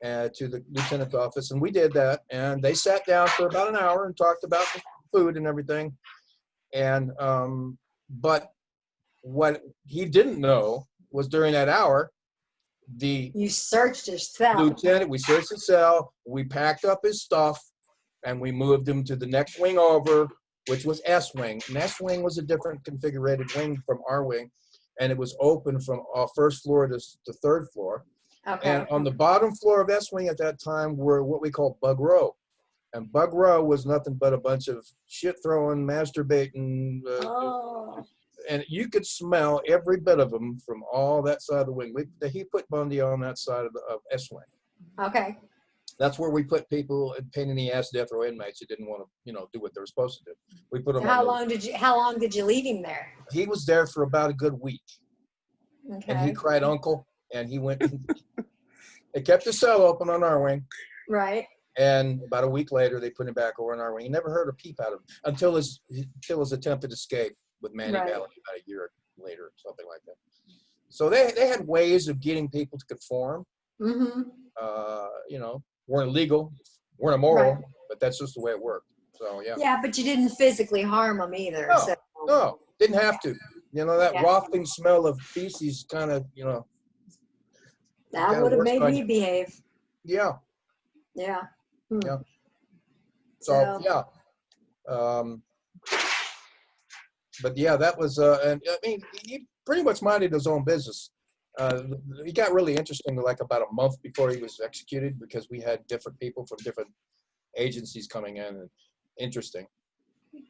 to the lieutenant's office, and we did that. And they sat down for about an hour and talked about the food and everything. And but what he didn't know was during that hour, you searched his cell. Lieutenant, we searched his cell, we packed up his stuff, and we moved him to the next wing over, which was S wing. And S wing was a different configured wing from our wing, and it was open from first floor to third floor. Okay. And on the bottom floor of S wing at that time were what we call Bug Row. And Bug Row was nothing but a bunch of shit throwing, masturbating, and you could smell every bit of them from all that side of the wing. He put Bundy on that side of S wing. Okay. That's where we put people pain in the ass death row inmates who didn't want to, do what they were supposed to do. We put them. So how long did you leave him there? He was there for about a good week. Okay. And he cried uncle, and he went. They kept the cell open on our wing. Right. And about a week later, they put him back over in our wing. He never heard a peep out of him until his attempted escape with Manny Valley about a year later, something like that. So they had ways of getting people to conform. Mm-hmm. Weren't legal, weren't immoral, but that's just the way it worked. So yeah. Yeah, but you didn't physically harm them either. No, so. no, didn't have to. That wafting smell of feces kind of, That would have made me behave. Yeah. Yeah. Yeah. So yeah. But yeah, that was, and I mean, he pretty much minded his own business. He got really interesting like about a month before he was executed because we had different people from different agencies coming in, and interesting.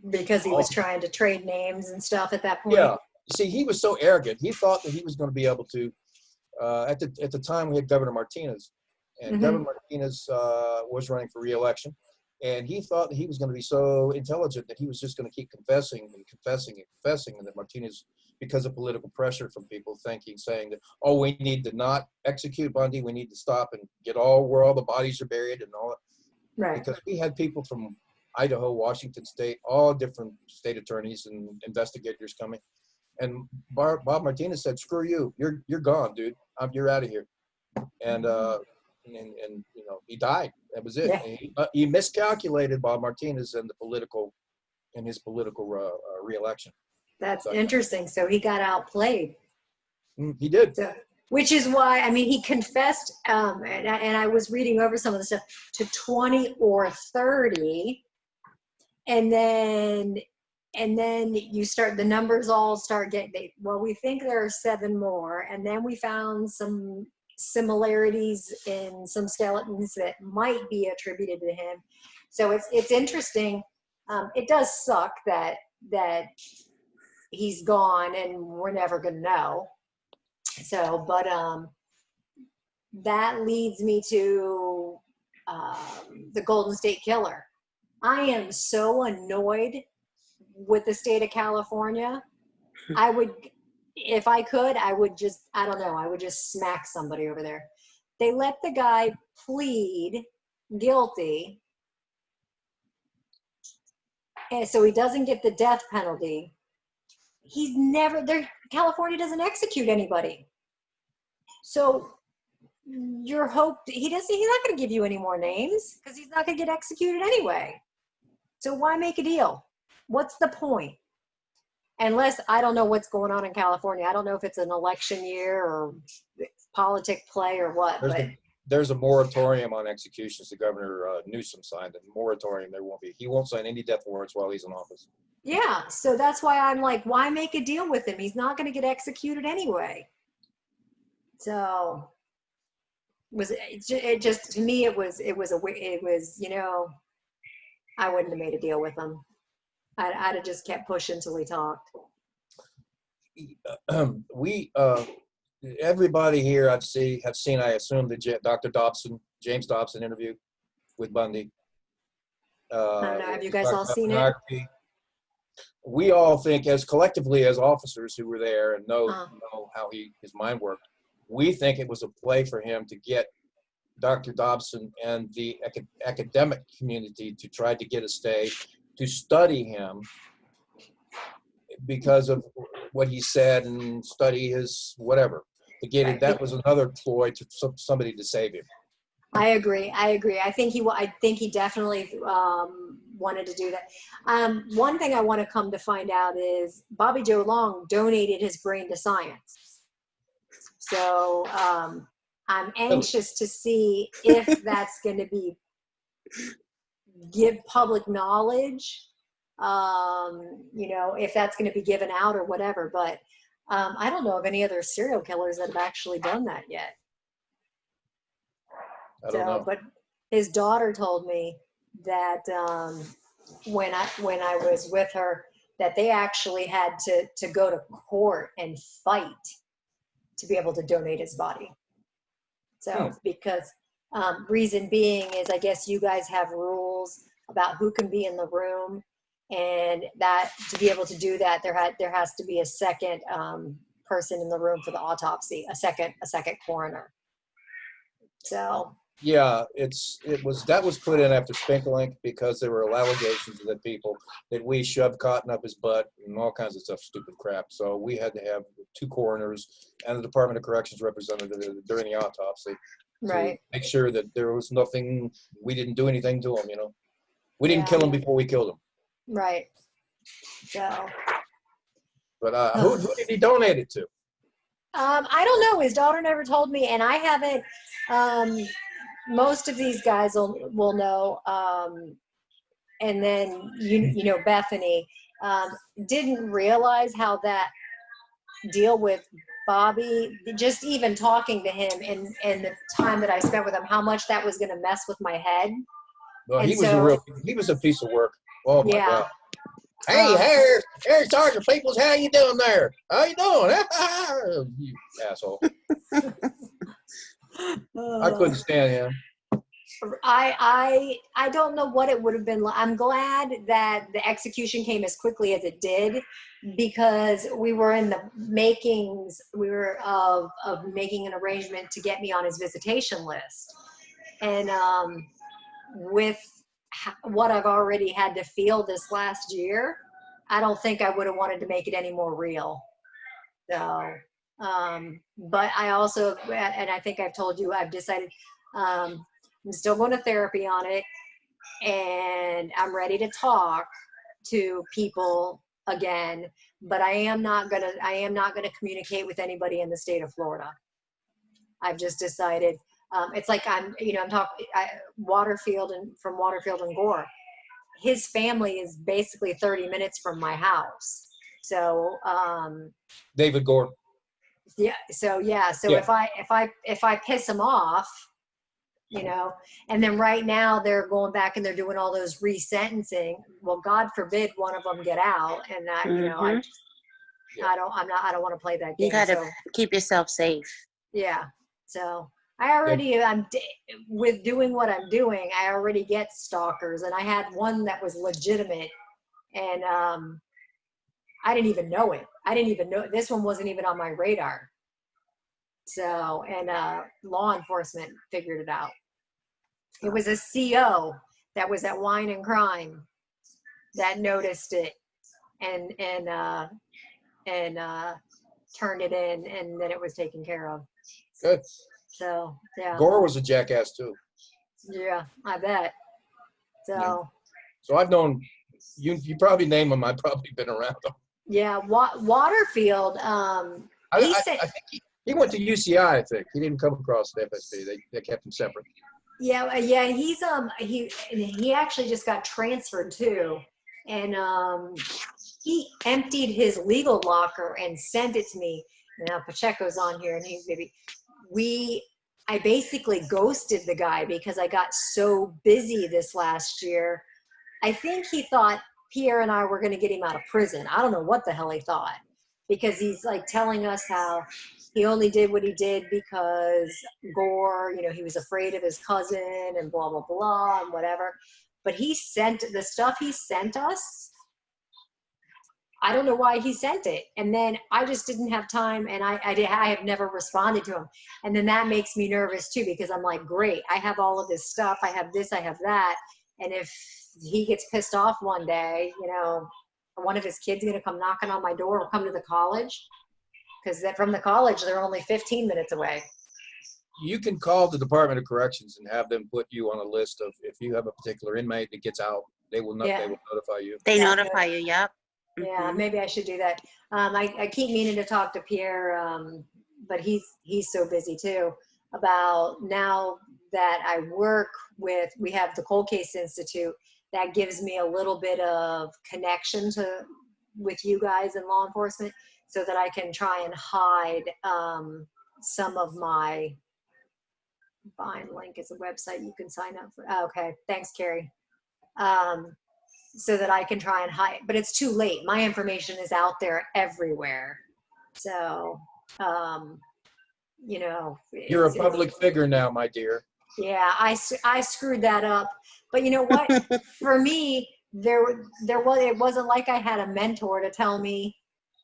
Because he was trying to trade names and stuff at that point. Yeah. See, he was so arrogant. He thought that he was going to be able to, at the time we had Governor Martinez, and Governor Martinez was running for re-election. And he thought that he was going to be so intelligent that he was just going to keep confessing and confessing and confessing, and that Martinez, because of political pressure from people saying that, oh, we need to not execute Bundy, we need to stop and get where all the bodies are buried and all that. Right. Because we had people from Idaho, Washington State, all different state attorneys and investigators coming. And Bob Martinez said, screw you, you're gone, dude. You're out of here. And he died. That was it. Yeah. He miscalculated Bob Martinez and his political re-election. That's interesting. So he got outplayed. He did. So, which is why, I mean, he confessed, and I was reading over some of the stuff, to 20 or 30, and then the numbers all start getting, we think there are 7 more, and then we found some similarities in some skeletons that might be attributed to him. So it's interesting. It does suck that he's gone and we're never going to know. So, but that leads me to the Golden State Killer. I am so annoyed with the state of California. I would, if I could, I would just smack somebody over there. They let the guy plead guilty, and so he doesn't get the death penalty. He's never there. California doesn't execute anybody. So your hope, he's not going to give you any more names because he's not going to get executed anyway. So why make a deal? What's the point? Unless, I don't know what's going on in California. I don't know if it's an election year or politic play or what. There's a moratorium on executions. The Governor Newsom signed a moratorium. He won't sign any death warrants while he's in office. Yeah, so that's why I'm like, why make a deal with him? He's not going to get executed anyway. So it just to me it was I wouldn't have made a deal with him. I'd have just kept pushing until he talked. we everybody here have seen, I assume, the Dr. Dobson, James Dobson interview with Bundy. I don't know. Have you guys Talked all about seen it? pornography. We all think, as collectively as officers who were there and know how his mind worked, we think it was a play for him to get Dr. Dobson and the academic community to try to get a stay to study him because of what he said and study his whatever. To get it, that was another ploy to somebody to save him. I agree. I think he definitely wanted to do that. One thing I want to come to find out is Bobby Joe Long donated his brain to science. So I'm anxious to see if that's going to be give public knowledge, if that's going to be given out or whatever. But I don't know of any other serial killers that have actually done that yet. I don't know. But his daughter told me that when I was with her, that they actually had to go to court and fight to be able to donate his body. So because reason being is, I guess you guys have rules about who can be in the room, and that to be able to do that, there has to be a second person in the room for the autopsy, a second coroner. So. Yeah, that was put in after Spinklink because there were allegations that we shoved cotton up his butt and all kinds of stuff, stupid crap. So we had to have 2 coroners and a Department of Corrections representative during the autopsy, right, to make sure that there was nothing, we didn't do anything to him. We didn't kill him before we killed him. Right. So. But who did he donate it to? I don't know. His daughter never told me, and I haven't. Most of these guys will know. And then Bethany didn't realize how that deal with Bobby, just even talking to him and the time that I spent with him, how much that was going to mess with my head. Well, he was a piece of work. Oh my God. Hey, Harry Sergeant Peoples, how you doing there? How you doing? You asshole. I couldn't stand him. I don't know what it would have been like. I'm glad that the execution came as quickly as it did, because we were in the makings. We were of making an arrangement to get me on his visitation list, and with what I've already had to feel this last year, I don't think I would have wanted to make it any more real. So, but I also, and I think I've told you, I've decided. I'm still going to therapy on it, and I'm ready to talk to people again, but I am not going to communicate with anybody in the state of Florida. I've just decided, it's like I'm talking Waterfield and Gore. His family is basically 30 minutes from my house. So, David Gore. Yeah. So if I piss him off, and then right now they're going back and they're doing all those resentencing. Well, God forbid one of them get out, and I don't want to play that game. You gotta keep yourself safe. Yeah. So I'm with doing what I'm doing. I already get stalkers, and I had one that was legitimate, and I didn't even know it. I didn't even know this one wasn't even on my radar. So, and law enforcement figured it out. It was a CO that was at Wine and Crime that noticed it and turned it in, and then it was taken care of. Good. So, yeah. Gore was a jackass too. Yeah, I bet. So. Yeah. So I've known you probably name them. I've probably been around them. Yeah, Waterfield. I think he went to UCI. I think he didn't come across the FSB. They kept him separate. Yeah. He's he actually just got transferred too, and he emptied his legal locker and sent it to me. Now Pacheco's on here, and I basically ghosted the guy because I got so busy this last year. I think he thought Pierre and I were going to get him out of prison. I don't know what the hell he thought. because he's like telling us how he only did what he did because Gore, you know, he was afraid of his cousin and blah, blah, blah, and whatever. But he sent the stuff he sent us. I don't know why he sent it. And then I just didn't have time, and I have never responded to him. And then that makes me nervous too, because I'm like, great, I have all of this stuff. I have this, I have that. And if he gets pissed off one day, you know, one of his kids going to come knocking on my door or come to the college, because from the college, they're only 15 minutes away. You can call the Department of Corrections and have them put you on a list of, if you have a particular inmate that gets out, they will not, they will notify you. They notify you, yep. Yeah, maybe I should do that. I keep meaning to talk to Pierre, but he's so busy too, about now that I work with, we have the Cold Case Institute, that gives me a little bit of connection with you guys in law enforcement, so that I can try and hide some of my, Bind Link is a website you can sign up for. Oh, okay, thanks, Carrie. So that I can try and hide, but it's too late. My information is out there everywhere. So, you know. You're a public figure now, my dear. Yeah, I screwed that up. But you know what? For me, it wasn't like I had a mentor to tell me.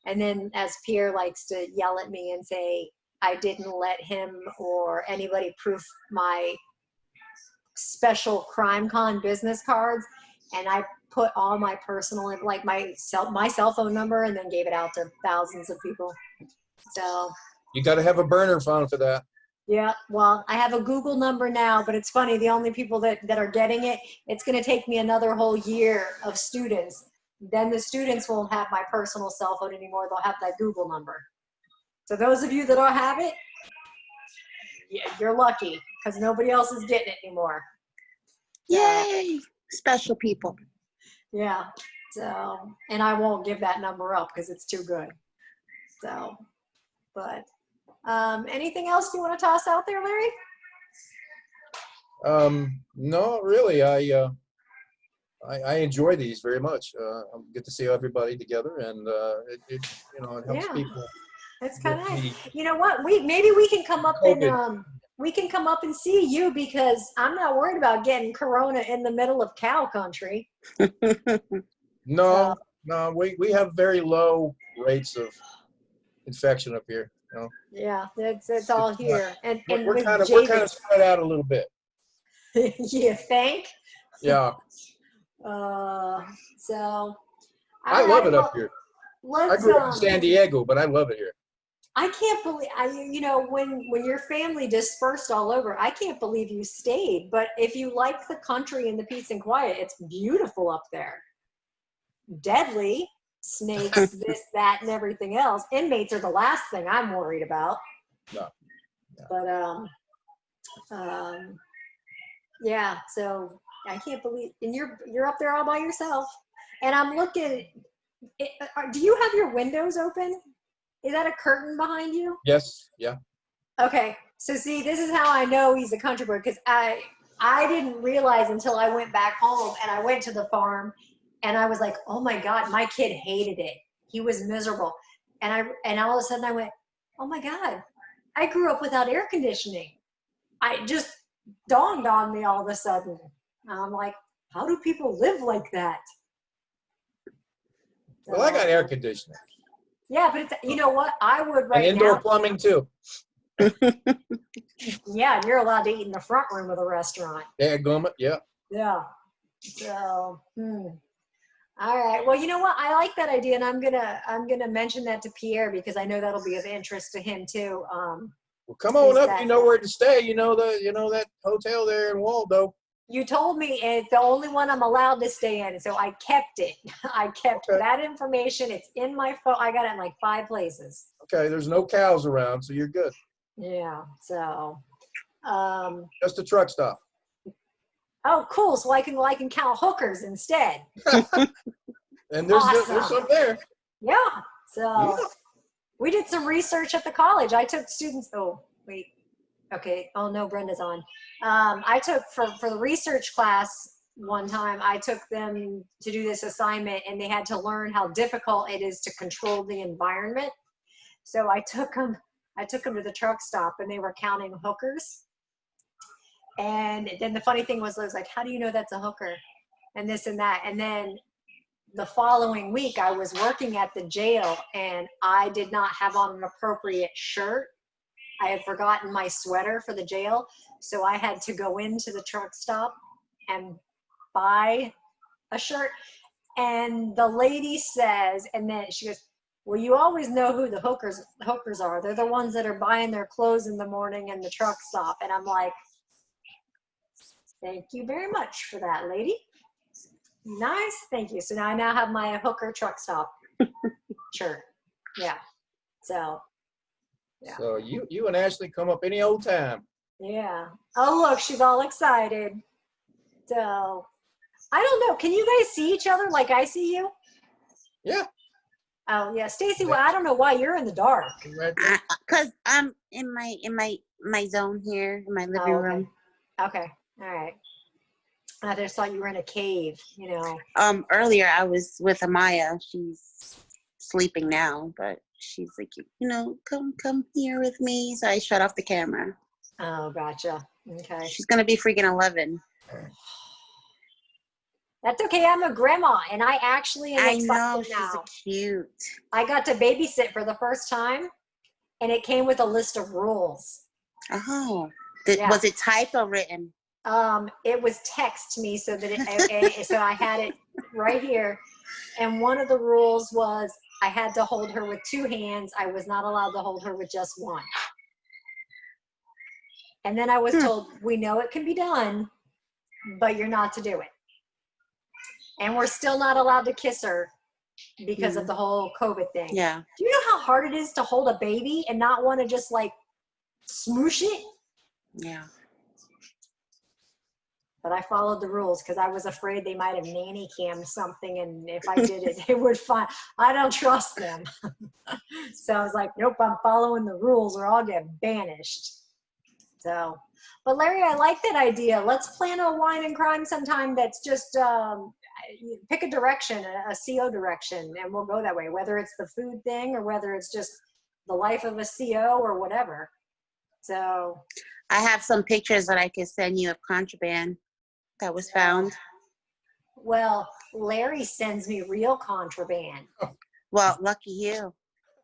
And then, as Pierre likes to yell at me and say, I didn't let him or anybody proof my special crime con business cards. And I put all my personal, like my cell phone number, and then gave it out to thousands of people. So you got to have a burner phone for that. Yeah, well, I have a Google number now, but it's funny, the only people that are getting it, it's going to take me another whole year of students. Then the students won't have my personal cell phone anymore. They'll have that Google number. So those of you that don't have it, yeah, you're lucky, because nobody else is getting it anymore. Yay! Special people. Yeah. So, and I won't give that number up because it's too good. So, but anything else you want to toss out there, Larry? No, really. I enjoy these very much. I get to see everybody together, and it helps people. That's kind of nice. You know what? Maybe we can come up and we can come up and see you, because I'm not worried about getting corona in the middle of cow country. No, we have very low rates of infection up here. You know? Yeah, it's all here. And we're kind of spread out a little bit. You think? Yeah. So I love it up here. I grew up in San Diego, but I love it here. I can't believe, when your family dispersed all over, I can't believe you stayed. But if you like the country and the peace and quiet, it's beautiful up there. Deadly snakes, this, that, and everything else. Inmates are the last thing I'm worried about. No. But yeah. So I can't believe, and you're up there all by yourself. And I'm looking. Do you have your windows open? Is that a curtain behind you? Yes. Yeah. Okay. So see, this is how I know he's a country boy, because I didn't realize until I went back home and I went to the farm, and I was like, oh my God, my kid hated it. He was miserable. And all of a sudden I went, oh my God, I grew up without air conditioning. I just dawned on me all of a sudden. And I'm like, how do people live like that? Well, I got air conditioning. Yeah, but it's, you know what? I would and indoor plumbing too. Yeah, and you're allowed to eat in the front room of the restaurant. Yeah, yeah. Yeah. So, all right. Well, you know what? I like that idea, and I'm gonna mention that to Pierre, because I know that'll be of interest to him too. Well, come on up. You know where to stay. You know that hotel there in Waldo. You told me it's the only one I'm allowed to stay in, so I kept it. I kept that information. It's in my phone. I got it in like 5 places. Okay, there's no cows around, so you're good. Yeah. So. Just a truck stop. Oh, cool. So I can count hookers instead. And there's some there. Yeah. So we did some research at the college. I took students. Oh, wait. Okay. Oh no, Brenda's on. I took for the research class one time I took them to do this assignment, and they had to learn how difficult it is to control the environment. So I took them to the truck stop, and they were counting hookers. And then the funny thing was, I was like, how do you know that's a hooker? And this and that. And then the following week I was working at the jail, and I did not have on an appropriate shirt. I had forgotten my sweater for the jail. So I had to go into the truck stop and buy a shirt. And the lady says, and then she goes, well, you always know who the hookers are. They're the ones that are buying their clothes in the morning in the truck stop. And I'm like, thank you very much for that, lady. Nice, thank you. So now I have my hooker truck stop shirt. Yeah. So. Yeah. So you and Ashley come up any old time. Yeah. Oh, look, she's all excited. So, I don't know. Can you guys see each other like I see you? Yeah. Oh, yeah. Stacy, well, I don't know why you're in the dark. Because I'm in my zone here, in my living room. Okay. All right. I just thought you were in a cave, you know. Earlier I was with Amaya. She's sleeping now, but she's like, you know, come here with me. So I shut off the camera. Oh, gotcha. Okay. She's gonna be freaking 11. That's okay. I'm a grandma, and I actually am excited know now. she's cute. I got to babysit for the first time, and it came with a list of rules. Oh, Yeah. Was it typed or written? It was text to me so that so I had it right here. And one of the rules was I had to hold her with 2 hands. I was not allowed to hold her with just one. And then I was told, we know it can be done, but you're not to do it. And we're still not allowed to kiss her because of the whole COVID thing. Yeah. Do you know how hard it is to hold a baby and not want to just like smoosh it? Yeah. But I followed the rules because I was afraid they might have nanny cammed something, and if I did it, they would find. I don't trust them. So I was like, nope, I'm following the rules or I'll get banished. So, but Larry, I like that idea. Let's plan a wine and crime sometime that's just pick a direction, a CO direction, and we'll go that way, whether it's the food thing or whether it's just the life of a CO or whatever. So I have some pictures that I can send you of contraband that was found. Well, Larry sends me real contraband. Well, lucky you.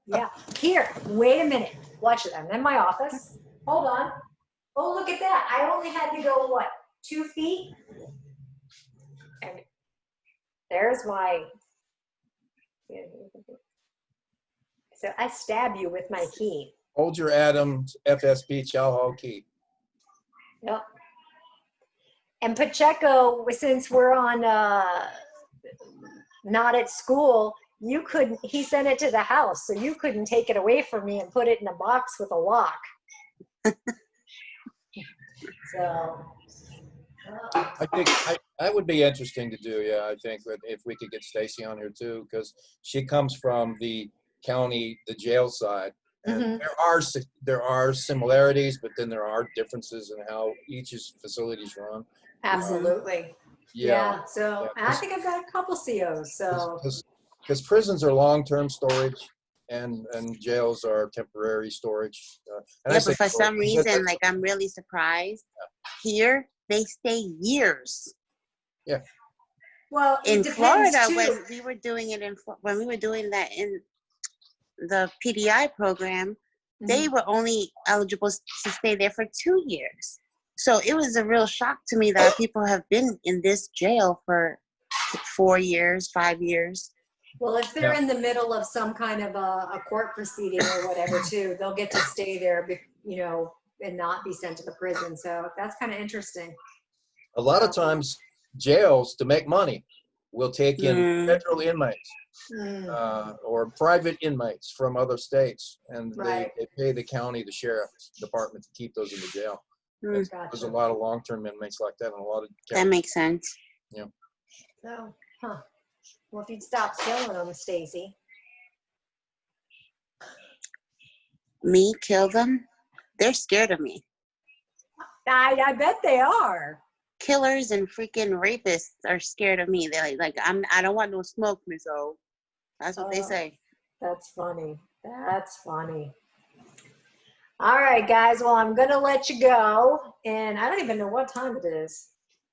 Yeah. Here, wait a minute. Watch it. I'm in my office. Hold on. Oh, look at that. I only had to go, what, 2 feet? And there's my, so I stab you with my key. Hold your Adams FSB Chow Hall key. Yep. And Pacheco, since we're on not at school, you couldn't, he sent it to the house, so you couldn't take it away from me and put it in a box with a lock. So I think I would be interesting to do. Yeah, I think that if we could get Stacy on here too, because she comes from the county, the jail side, and there are similarities, but then there are differences in how each facilities run. absolutely. Yeah. So I think I've got a couple COs. So because prisons are long-term storage and jails are temporary storage. And yeah, but for some reason, like I'm really surprised. Here, they stay years. Yeah. Well, in Florida, when we were doing it when we were doing that in the PDI program, they were only eligible to stay there for 2 years. So it was a real shock to me that people have been in this jail for 4 years, 5 years. Well, if they're in the middle of some kind of a court proceeding or whatever, too, they'll get to stay there, you know, and not be sent to the prison. So that's kind of interesting. A lot of times, jails, to make money, will take in federal inmates or private inmates from other states, and they pay the county, the sheriff's department to keep those in the jail. There's a lot of long-term inmates like that in a lot of counties. That makes sense. Yeah. So, well, if you'd stop killing them, Stacy. Me kill them? They're scared of me. I bet they are. killers and freaking rapists are scared of me. They're like I don't want no smoke, Miss O. That's what they say. That's funny. That's funny. All right, guys. Well, I'm going to let you go. And I don't even know what time it is.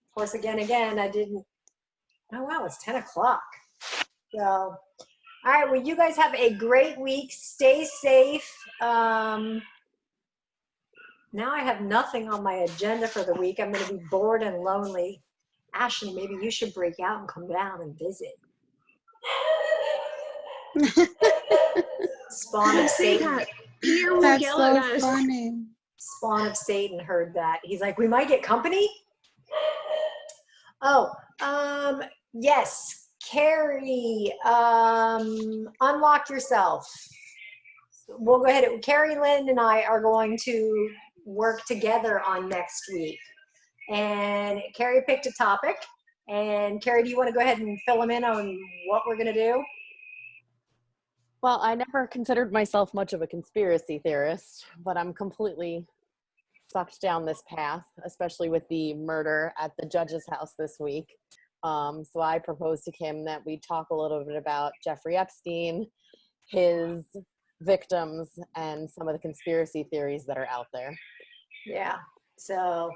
Of course, again, I didn't. Oh, wow. It's 10 o'clock. So, all right. Well, you guys have a great week. Stay safe. Now I have nothing on my agenda for the week. I'm going to be bored and lonely. Ashley, maybe you should break out and come down and visit. Spawn of Satan. Peter will That's yell at so us. funny. Spawn of Satan heard that. He's like, we might get company? Oh, yes. Carrie, unlock yourself. We'll go ahead. Carrie Lynn and I are going to work together on next week. And Carrie picked a topic. And Carrie, do you want to go ahead and fill them in on what we're going to do? Well, I never considered myself much of a conspiracy theorist, but I'm completely sucked down this path, especially with the murder at the judge's house this week. So I proposed to Kim that we talk a little bit about Jeffrey Epstein, his victims, and some of the conspiracy theories that are out there. Yeah. So,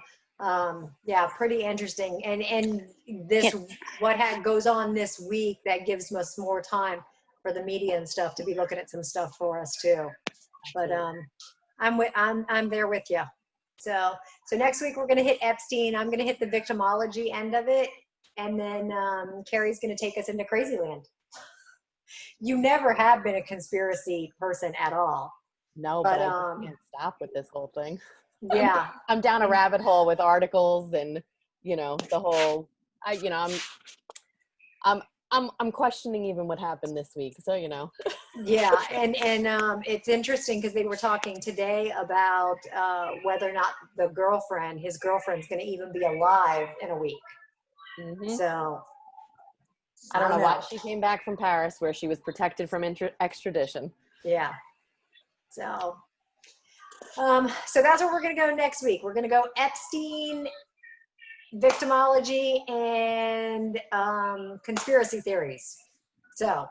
yeah, pretty interesting. And this, what goes on this week that gives us more time for the media and stuff to be looking at some stuff for us too. But I'm there with you. So next week we're going to hit Epstein. I'm going to hit the victimology end of it, and then Carrie's going to take us into Crazyland. You never have been a conspiracy person at all. No, but I can't stop with this whole thing. Yeah, I'm down a rabbit hole with articles and the whole. I'm questioning even what happened this week. So Yeah, and it's interesting because they were talking today about whether or not his girlfriend's going to even be alive in a week. Mm-hmm. So I don't know why she came back from Paris, where she was protected from extradition. Yeah. So that's where we're going to go next week. We're going to go Epstein, victimology, and conspiracy theories. So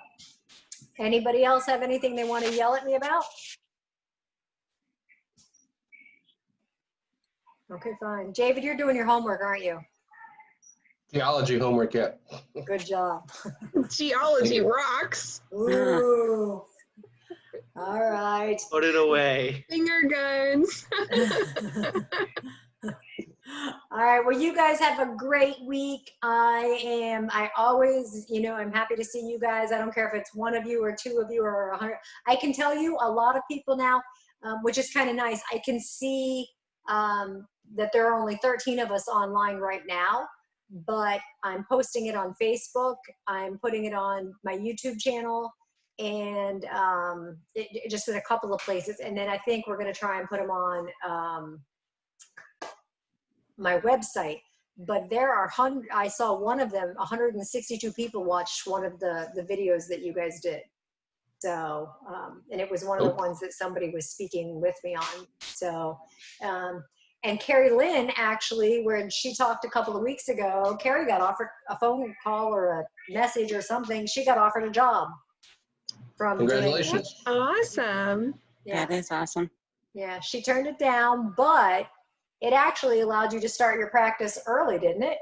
anybody else have anything they want to yell at me about? Okay, fine. David, you're doing your homework, aren't you? Geology homework yet. Good job. Geology rocks. Ooh. All right. Put it away. Finger guns. All right. Well, you guys have a great week. I always, I'm happy to see you guys. I don't care if it's one of you or two of you or 100. I can tell you a lot of people now, which is kind of nice. I can see that there are only 13 of us online right now, but I'm posting it on Facebook. I'm putting it on my YouTube channel, and just in a couple of places. And then I think we're going to try and put them on my website. But there are I saw one of them, 162 people watched one of the videos that you guys did. So, and it was one of the ones that somebody was speaking with me on. So, and Carrie Lynn, actually, when she talked a couple of weeks ago, Carrie got offered a phone call or a message or something. She got offered a job from Congratulations. Awesome. Yeah, That's awesome. yeah, she turned it down, but it actually allowed you to start your practice early, didn't it?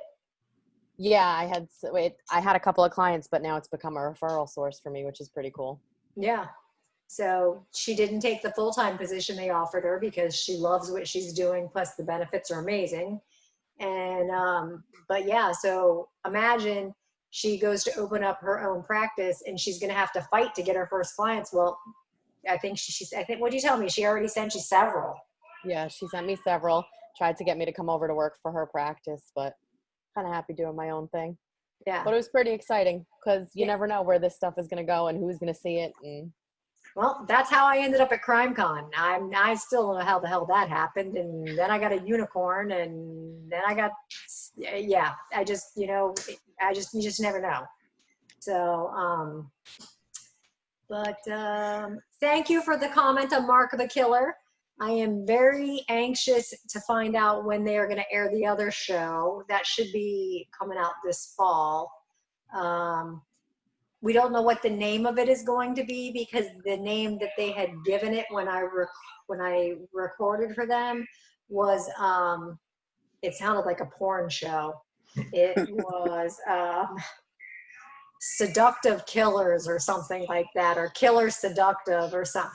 Yeah, I had a couple of clients, but now it's become a referral source for me, which is pretty cool. Yeah. So she didn't take the full-time position they offered her because she loves what she's doing. Plus the benefits are amazing. And, but yeah, so imagine she goes to open up her own practice and she's going to have to fight to get her first clients. Well, I think what do you tell me? She already sent you several. Yeah, she sent me several, tried to get me to come over to work for her practice, but kind of happy doing my own thing. Yeah. But it was pretty exciting because you never know where this stuff is going to go and who's going to see it. And well, that's how I ended up at CrimeCon. I still don't know how the hell that happened. And then I got a unicorn, and then I got, yeah, you just never know. So, but thank you for the comment on Mark the Killer. I am very anxious to find out when they are going to air the other show. That should be coming out this fall. We don't know what the name of it is going to be because the name that they had given it when I recorded for them was it sounded like a porn show. It was Seductive Killers or something like that, or Killer Seductive or something.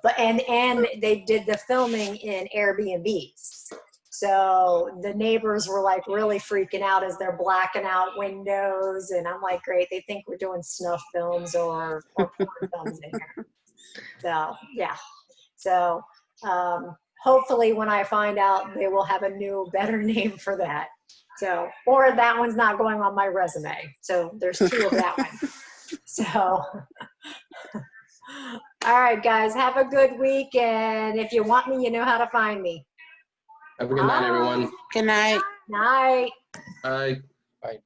But and they did the filming in Airbnbs. So the neighbors were like really freaking out as they're blacking out windows, and I'm like, great, they think we're doing snuff films or porn films in here. So yeah. So hopefully when I find out, they will have a new, better name for that. So, or that one's not going on my resume. So there's 2 of that one. So, all right, guys, have a good week. And if you want me, you know how to find me. Have a good night, everyone. Good night. Night. Bye. Bye.